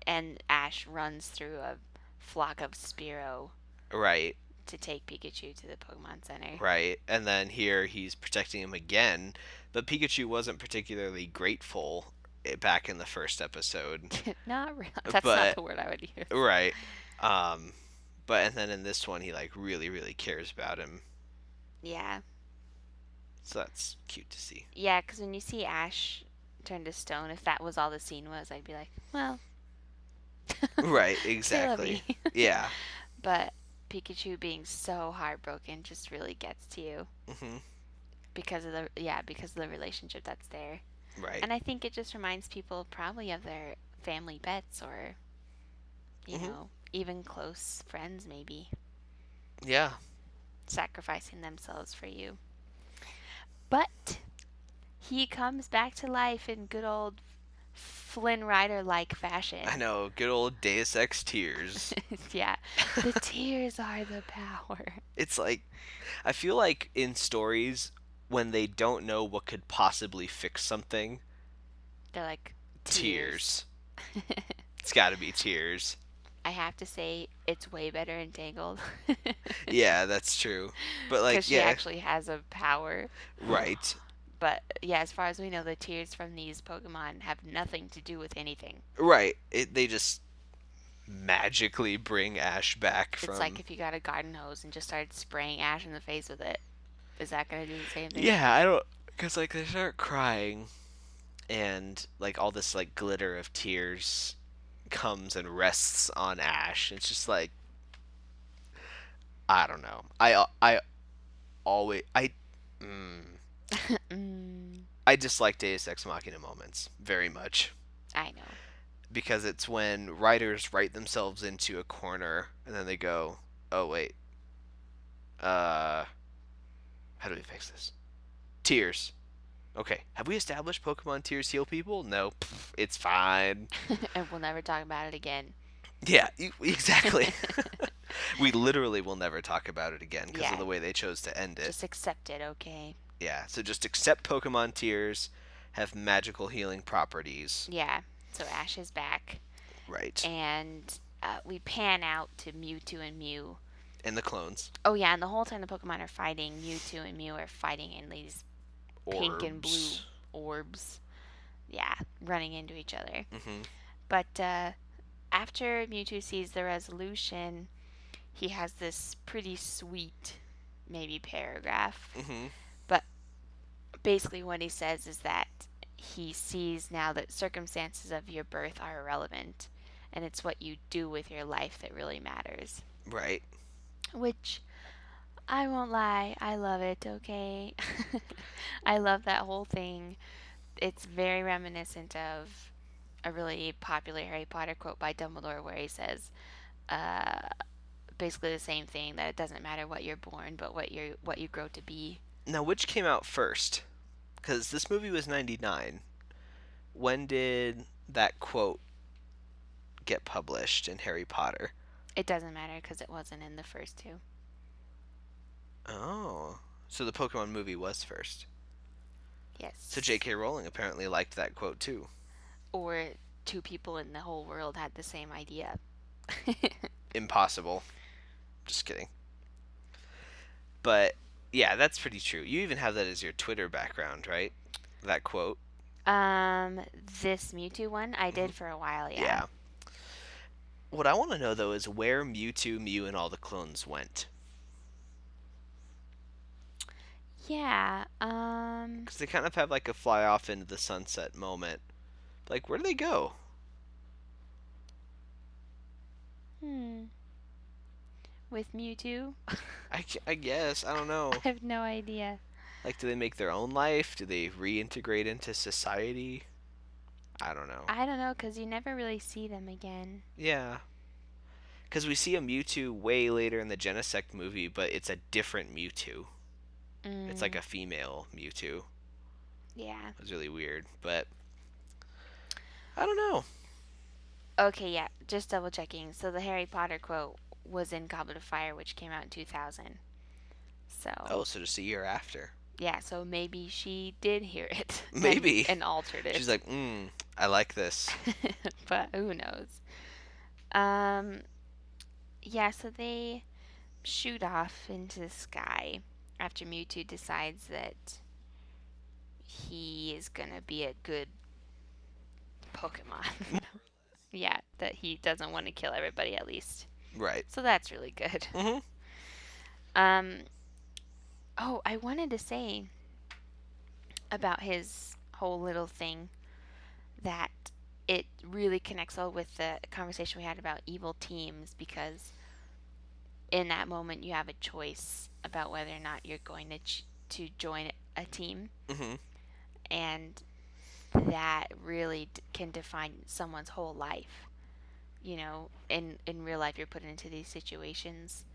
S3: And Ash runs through a flock of Spearow
S2: Right,
S3: to take Pikachu to the Pokemon Center.
S2: right. And then here he's protecting him again, but Pikachu wasn't particularly grateful back in the first episode.
S3: Not real. That's
S2: But
S3: not the word I would use.
S2: right. Um but and then in this one he like really really cares about him.
S3: Yeah.
S2: So that's cute to see.
S3: Yeah, because when you see Ash turn to stone, if that was all the scene was, I'd be like, well,
S2: Right,
S3: say love
S2: exactly.
S3: me.
S2: Yeah.
S3: But Pikachu being so heartbroken just really gets to you
S2: Mhm.
S3: because of the relationship that's there.
S2: Right.
S3: And I think it just reminds people probably of their family pets or you
S2: Mhm.
S3: know, even close friends maybe
S2: Yeah.
S3: sacrificing themselves for you. But he comes back to life in good old Flynn Rider like fashion.
S2: I know, good old Deus Ex tears.
S3: Yeah. The tears are the power.
S2: It's like I feel like in stories when they don't know what could possibly fix something,
S3: They're like
S2: tears. It's got to be tears.
S3: I have to say it's way better in Tangled.
S2: Yeah, that's true. But
S3: Because
S2: like
S3: she
S2: yeah,
S3: actually has a power.
S2: right.
S3: But yeah, as far as we know, the tears from these Pokemon have nothing to do with anything.
S2: Right. They just magically bring Ash back from
S3: It's like if you got a garden hose and just started spraying Ash in the face with it. Is that going to do the same thing?
S2: Yeah, I don't cuz like they start crying and like all this like glitter of tears comes and rests on Ash. It's just like I don't know. I always
S3: Mm,
S2: I dislike Deus Ex Machina moments very much
S3: I know.
S2: because it's when writers write themselves into a corner and then they go, "Oh wait, how do we fix this? Tears. Okay, have we established Pokemon tears heal people? No, it's fine.
S3: And we'll never talk about it again.
S2: Yeah, exactly. We literally will never talk about it again because
S3: Yeah.
S2: of the way they chose to end it.
S3: Just accept it, okay?
S2: Yeah, so just accept Pokemon tears have magical healing properties.
S3: Yeah. So Ash is back.
S2: Right.
S3: And we pan out to Mewtwo and Mew.
S2: And the clones.
S3: Oh, yeah, and the whole time the Pokemon are fighting, Mewtwo and Mew are fighting in these pink and blue
S2: Orbs.
S3: orbs. Yeah, running into each other.
S2: Mm-hmm.
S3: But after Mewtwo sees the resolution, he has this pretty sweet, maybe paragraph.
S2: Mm-hmm.
S3: But basically, what he says is that he sees now that circumstances of your birth are irrelevant, and it's what you do with your life that really matters.
S2: Right.
S3: Which, I won't lie, I love it, okay? I love that whole thing. It's very reminiscent of a really popular Harry Potter quote by Dumbledore where he says, uh, basically the same thing, that it doesn't matter what you're born, but what you grow to be.
S2: Now, which came out first? Because this movie was 99. When did that quote get published in Harry Potter?
S3: It doesn't matter because it wasn't in the first two.
S2: Oh. So the Pokemon movie was first.
S3: Yes.
S2: So J.K. Rowling apparently liked that quote too.
S3: Or two people in the whole world had the same idea.
S2: Impossible. Just kidding. But yeah, that's pretty true. You even have that as your Twitter background, right? That quote.
S3: This Mewtwo one I did for a while, yeah.
S2: What I want to know though is where Mewtwo, Mew, and all the clones went.
S3: Yeah,
S2: Because they kind of have like a fly off into the sunset moment. Like, where do they go?
S3: with Mewtwo?
S2: I guess. I don't know.
S3: I have no idea.
S2: Like, do they make their own life? Do they reintegrate into society? I don't know.
S3: I don't know, because you never really see them again.
S2: Yeah. Because we see a Mewtwo way later in the Genesect movie, but it's a different Mewtwo. It's like
S3: Mm,
S2: a female Mewtwo.
S3: yeah.
S2: It was really weird, but I don't know.
S3: Okay, yeah, just double checking. So the Harry Potter quote was in Goblet of Fire, which came out in 2000.
S2: Oh,
S3: So,
S2: so just a year after.
S3: yeah, so maybe she did hear it
S2: Maybe.
S3: and altered it.
S2: She's like, I like this.
S3: But who knows? Um, yeah, so they shoot off into the sky after Mewtwo decides that he is gonna be a good Pokemon. Yeah, that he doesn't want to kill everybody at least.
S2: Right.
S3: So that's really good.
S2: Mm-hmm.
S3: Um, oh, I wanted to say about his whole little thing that it really connects all with the conversation we had about evil teams, because in that moment you have a choice about whether or not you're going to join a team,
S2: Mm-hmm.
S3: and that really can define someone's whole life. You know, in real life you're put into these situations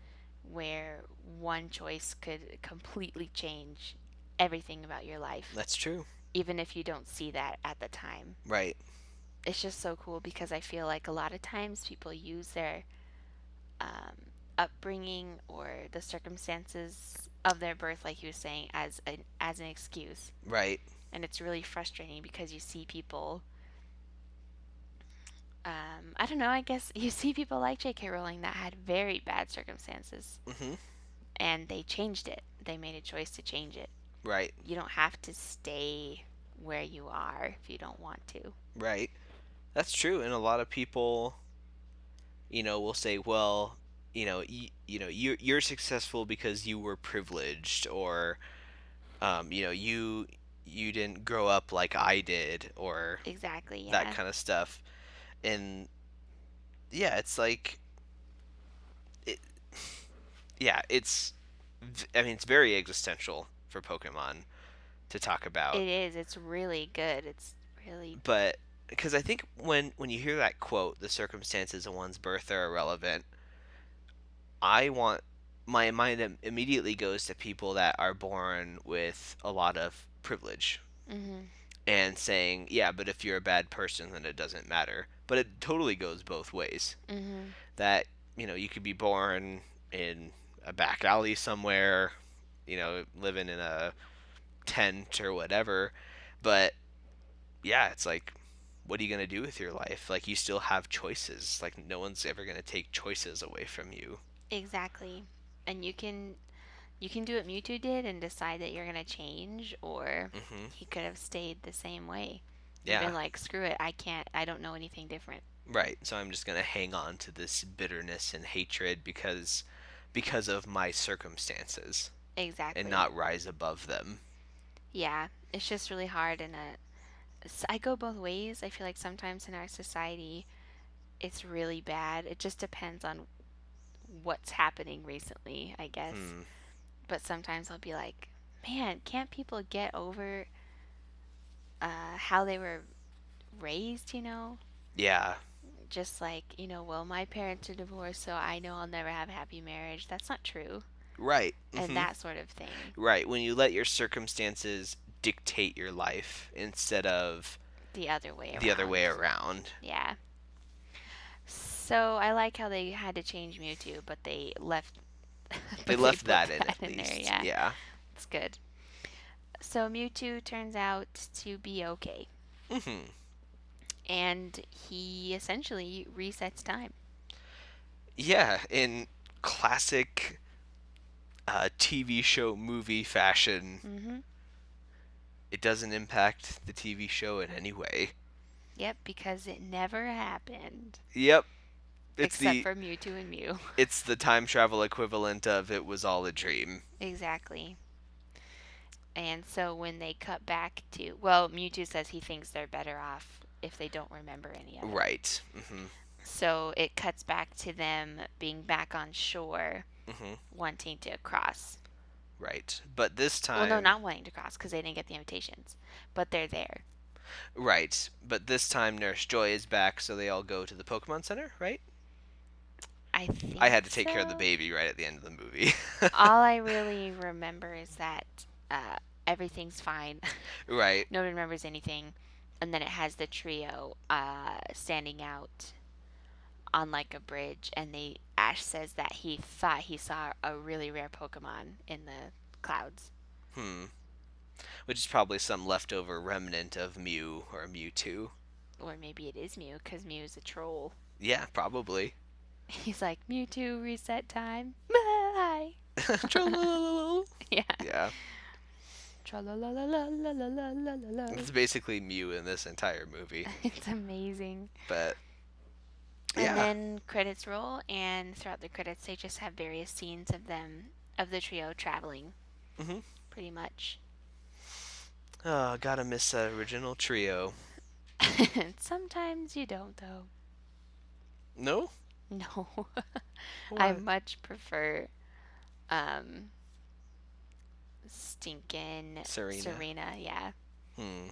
S3: where one choice could completely change everything about your life,
S2: That's true.
S3: even if you don't see that at the time.
S2: Right.
S3: It's just so cool, because I feel like a lot of times people use their upbringing or the circumstances of their birth, like you were saying, as an excuse.
S2: Right.
S3: And it's really frustrating because you see people. I don't know. I guess you see people like J.K. Rowling that had very bad circumstances,
S2: Mm-hmm.
S3: and they changed it. They made a choice to change it.
S2: Right.
S3: You don't have to stay where you are if you don't want to.
S2: Right. That's true. And a lot of people, will say, well, you're successful because you were privileged, or, you didn't grow up like I did, or
S3: Exactly.
S2: that
S3: Yeah.
S2: kind of stuff. And yeah, it's like, it, yeah, I mean, it's very existential for Pokemon to talk about.
S3: It is. It's really good. It's really.
S2: But because I think when you hear that quote, the circumstances of one's birth are irrelevant, I want my mind immediately goes to people that are born with a lot of privilege,
S3: Mhm.
S2: and saying, yeah, but if you're a bad person, then it doesn't matter. But it totally goes both ways.
S3: Mhm.
S2: That, you could be born in a back alley somewhere, living in a tent or whatever, but yeah, it's like, what are you going to do with your life? Like, you still have choices. Like, no one's ever going to take choices away from you.
S3: Exactly. And you can do what Mewtwo did and decide that you're gonna change, or
S2: Hmm.
S3: he could have stayed the same way and
S2: Yeah,
S3: been like, screw it, I don't know anything different.
S2: right. So I'm just going to hang on to this bitterness and hatred because of my circumstances, and
S3: Exactly.
S2: not rise above them.
S3: Yeah, it's just really hard, and I go both ways. I feel like sometimes in our society it's really bad. It just depends on what's happening recently, I guess.
S2: Hmm.
S3: But sometimes I'll be like, man, can't people get over how they were raised,
S2: Yeah.
S3: Just like, well, my parents are divorced, so I know I'll never have a happy marriage. That's not true.
S2: Right.
S3: And
S2: Hmm.
S3: that sort of thing.
S2: Right. When you let your circumstances dictate your life instead of
S3: The other way
S2: the other way
S3: around.
S2: around.
S3: Yeah. So I like how they had to change Mewtwo, but they left
S2: They
S3: but they
S2: left
S3: put
S2: that in
S3: that
S2: at
S3: in there,
S2: least.
S3: yeah.
S2: Yeah.
S3: It's good. So Mewtwo turns out to be okay.
S2: Hmm.
S3: And he essentially resets time.
S2: Yeah. In classic TV show movie fashion,
S3: Mm-hmm.
S2: it doesn't impact the TV show in any way.
S3: Yep, because it never happened.
S2: Yep. It's
S3: Except
S2: the
S3: for Mewtwo and Mew.
S2: it's the time travel equivalent of it was all a dream.
S3: Exactly. And so when they cut back to, well, Mewtwo says he thinks they're better off if they don't remember any of it.
S2: Right. Hmm.
S3: So it cuts back to them being back on shore,
S2: Hmm.
S3: wanting to cross.
S2: Right. But this
S3: Well, no,
S2: time,
S3: not wanting to cross because they didn't get the invitations, but they're there.
S2: right. But this time Nurse Joy is back, so they all go to the Pokemon Center, right?
S3: I
S2: I
S3: think
S2: had to take care of the
S3: so.
S2: baby right at the end of the movie.
S3: All I really remember is that everything's fine.
S2: Right.
S3: Nobody remembers anything. And then it has the trio standing out on like a bridge, and Ash says that he thought he saw a really rare Pokemon in the clouds.
S2: Hmm. Which is probably some leftover remnant of Mew or Mewtwo.
S3: Or maybe it is Mew, because Mew is a troll.
S2: Yeah, probably.
S3: He's like, Mewtwo, reset time. Bye.
S2: Trollololol.
S3: Yeah.
S2: Yeah.
S3: Tra-la-la-la-la-la-la-la-la-la.
S2: It's basically Mew in this entire movie.
S3: It's amazing.
S2: But
S3: And
S2: yeah.
S3: then credits roll, and throughout the credits, they just have various scenes of them, of the trio traveling,
S2: Hmm.
S3: pretty much.
S2: Oh, gotta miss that original trio.
S3: Sometimes you don't, though.
S2: No?
S3: No. I
S2: What?
S3: much prefer um, Stinkin'
S2: Serena.
S3: Serena, yeah.
S2: Hmm.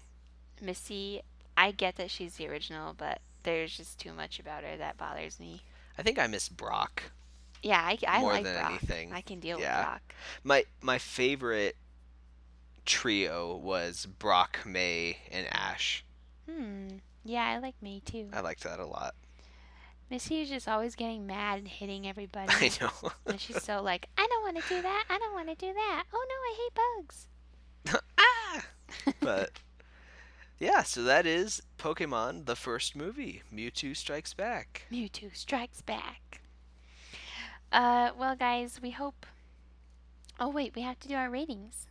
S3: Missy, I get that she's the original, but there's just too much about her that bothers me.
S2: I think I miss Brock
S3: Yeah, I
S2: more
S3: like
S2: than
S3: Brock.
S2: anything.
S3: I can deal with
S2: Yeah.
S3: Brock.
S2: My favorite trio was Brock, May, and Ash.
S3: Yeah, I like May too.
S2: I liked that a lot.
S3: Missy is just always getting mad and hitting
S2: I
S3: everybody.
S2: know.
S3: And she's so like, I don't want to do that. I don't want to do that. Oh no, I hate bugs.
S2: Ah! But yeah, so that is Pokemon the First Movie. Mewtwo Strikes Back.
S3: Mewtwo strikes back. Well, guys, we hope. Oh wait, we have to do our ratings.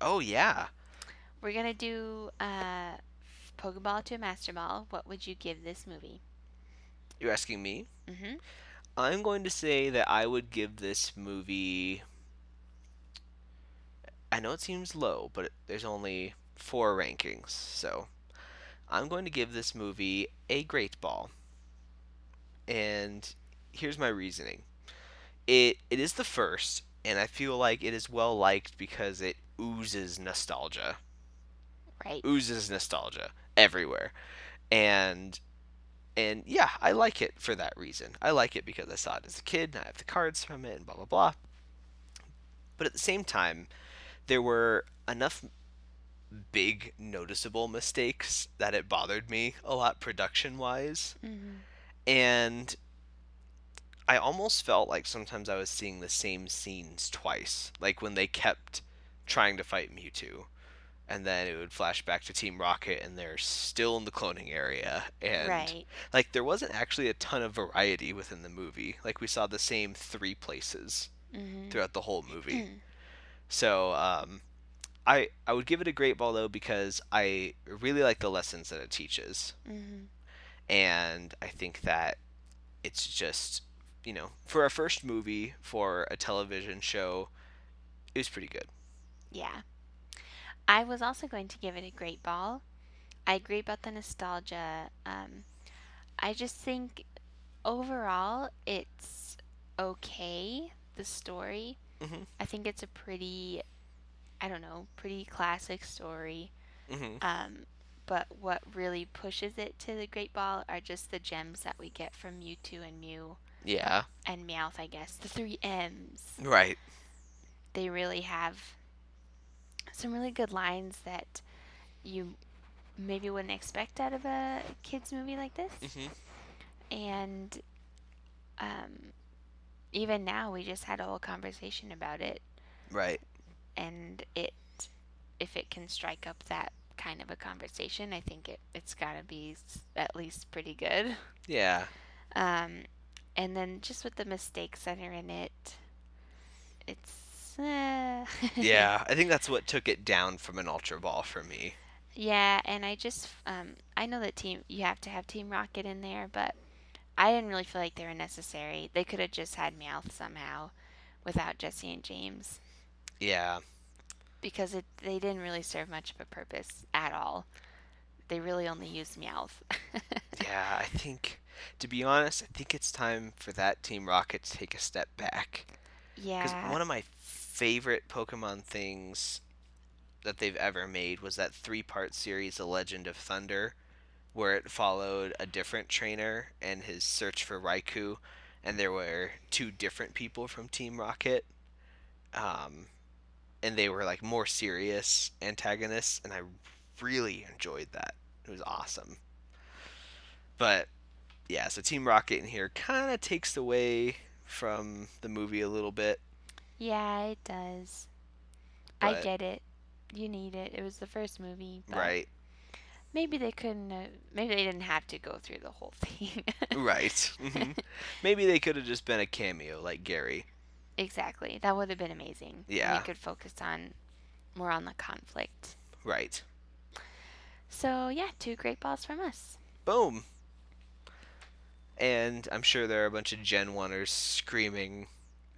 S2: Oh yeah.
S3: We're gonna do Pokeball to a Master Ball. What would you give this movie?
S2: You're asking me?
S3: Mm-hmm.
S2: I'm going to say that I would give this movie. I know it seems low, but there's only 4 rankings, so I'm going to give this movie a great ball. And here's my reasoning. It is the first, and I feel like it is well liked because it oozes nostalgia.
S3: Right.
S2: Oozes nostalgia everywhere. And yeah, I like it for that reason. I like it because I saw it as a kid and I have the cards from it and blah blah blah. But at the same time, there were enough big noticeable mistakes that it bothered me a lot production wise.
S3: Mm-hmm.
S2: And I almost felt like sometimes I was seeing the same scenes twice. Like when they kept trying to fight Mewtwo, and then it would flash back to Team Rocket and they're still in the cloning area. And
S3: Right.
S2: like there wasn't actually a ton of variety within the movie. Like we saw the same 3 places
S3: Mm-hmm.
S2: throughout the whole movie. So I would give it a great ball though because I really like the lessons that it teaches,
S3: Mm-hmm.
S2: and I think that it's just for a first movie for a television show, it was pretty good.
S3: Yeah. I was also going to give it a great ball. I agree about the nostalgia. I just think overall it's okay. The story.
S2: Mhm.
S3: I think it's a pretty, I don't know, pretty classic story.
S2: Mhm.
S3: Um, but what really pushes it to the great ball are just the gems that we get from Mewtwo and Mew
S2: Yeah.
S3: and Meowth, I guess. The three M's.
S2: Right.
S3: They really have some really good lines that you maybe wouldn't expect out of a kids movie like this.
S2: Mhm.
S3: And um, even now, we just had a whole conversation about it,
S2: Right.
S3: and if it can strike up that kind of a conversation, I think it's got to be at least pretty good.
S2: Yeah.
S3: Um, and then just with the mistakes that are in it, it's
S2: Yeah. I think that's what took it down from an Ultra Ball for me.
S3: yeah. And I know that you have to have Team Rocket in there, but I didn't really feel like they were necessary. They could have just had Meowth somehow without Jesse and James
S2: Yeah.
S3: because they didn't really serve much of a purpose at all. they really only used Meowth.
S2: Yeah, I think, to be honest, I think it's time for that Team Rocket to take a step back. Because
S3: Yeah.
S2: one of my favorite Pokemon things that they've ever made was that 3-part series, The Legend of Thunder, where it followed a different trainer and his search for Raikou, and there were 2 different people from Team Rocket, um, and they were like more serious antagonists, and I really enjoyed that. It was awesome. But yeah, so Team Rocket in here kind of takes away from the movie a little bit,
S3: Yeah, it does. I
S2: but
S3: get it. You need it. It was the first movie, but
S2: right,
S3: maybe they couldn't. Maybe they didn't have to go through the whole thing.
S2: right. Maybe they could have just been a cameo like Gary.
S3: Exactly. That would have been amazing. And we
S2: Yeah,
S3: could focus on more on the conflict.
S2: right.
S3: So yeah, 2 great balls from us.
S2: Boom. And I'm sure there are a bunch of Gen 1ers screaming,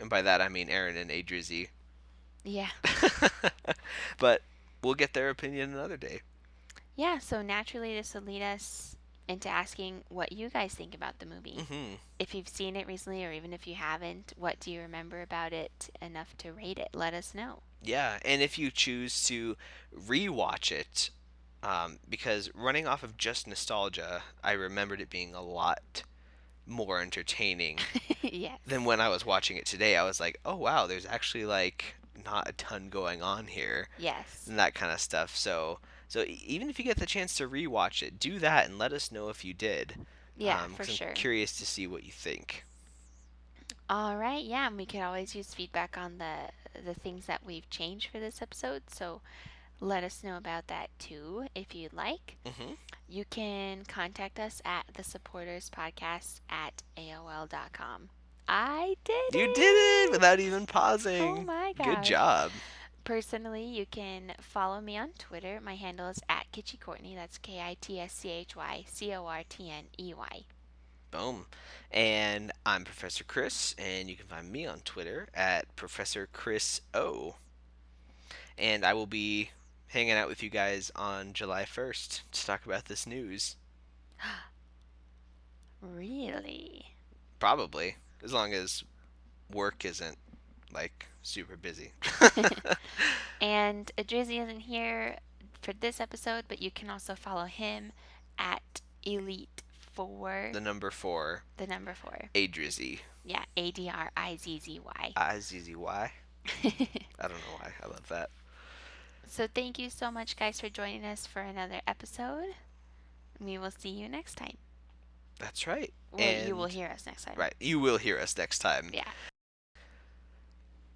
S2: and by that I mean Aaron and Adrizzy.
S3: Yeah.
S2: But we'll get their opinion another day.
S3: Yeah, so naturally this would lead us into asking what you guys think about the movie.
S2: Hmm.
S3: If you've seen it recently or even if you haven't, what do you remember about it enough to rate it? Let us know.
S2: Yeah, and if you choose to rewatch it, because running off of just nostalgia, I remembered it being a lot more entertaining
S3: Yes.
S2: than when I was watching it today. I was like, oh wow, there's actually like not a ton going on here
S3: Yes.
S2: and that kind of stuff. So even if you get the chance to rewatch it, do that and let us know if you did.
S3: Yeah, for
S2: 'Cause I'm
S3: sure.
S2: curious to see what you think.
S3: All right, yeah, and we could always use feedback on the things that we've changed for this episode. So let us know about that too if you'd like.
S2: Hmm.
S3: You can contact us at the supporters podcast at AOL.com. I did
S2: You
S3: it!
S2: did it without even pausing.
S3: Oh my
S2: Good
S3: gosh.
S2: job.
S3: Personally, you can follow me on Twitter. My handle is at Kitschy Courtney. That's KITSCHYCORTNEY.
S2: Boom. And I'm Professor Chris, and you can find me on Twitter at Professor Chris O. And I will be hanging out with you guys on July 1st to talk about this news.
S3: Really?
S2: Probably, as long as work isn't like super busy.
S3: And Drizzy isn't here for this episode, but you can also follow him at Elite4,
S2: The number 4,
S3: the number 4.
S2: Adrizzy.
S3: Yeah, ADRIZZY.
S2: I-Z-Z-Y. I don't know why. I love that.
S3: So thank you so much, guys, for joining us for another episode. We will see you next time.
S2: That's right.
S3: Well, you will hear us next time.
S2: Right. You will hear us next time.
S3: Yeah.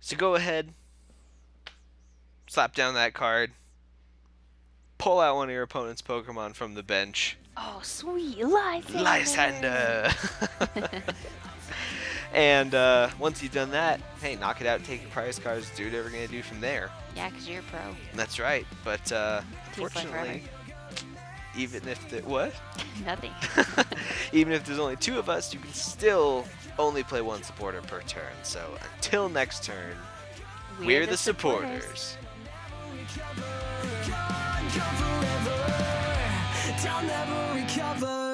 S2: So go ahead, slap down that card, pull out one of your opponent's Pokemon from the bench.
S3: Oh, sweet. Lysander.
S2: Lysander! And once you've done that, hey, knock it out, take your prize cards, do whatever you're going to do from there.
S3: Yeah, because you're a pro.
S2: That's right. But
S3: Team Play
S2: fortunately, even if the what?
S3: Nothing.
S2: Even if there's only 2 of us, you can still only play 1 supporter per turn. So until next turn, we're the supporters.
S1: Gone forever, they'll never recover.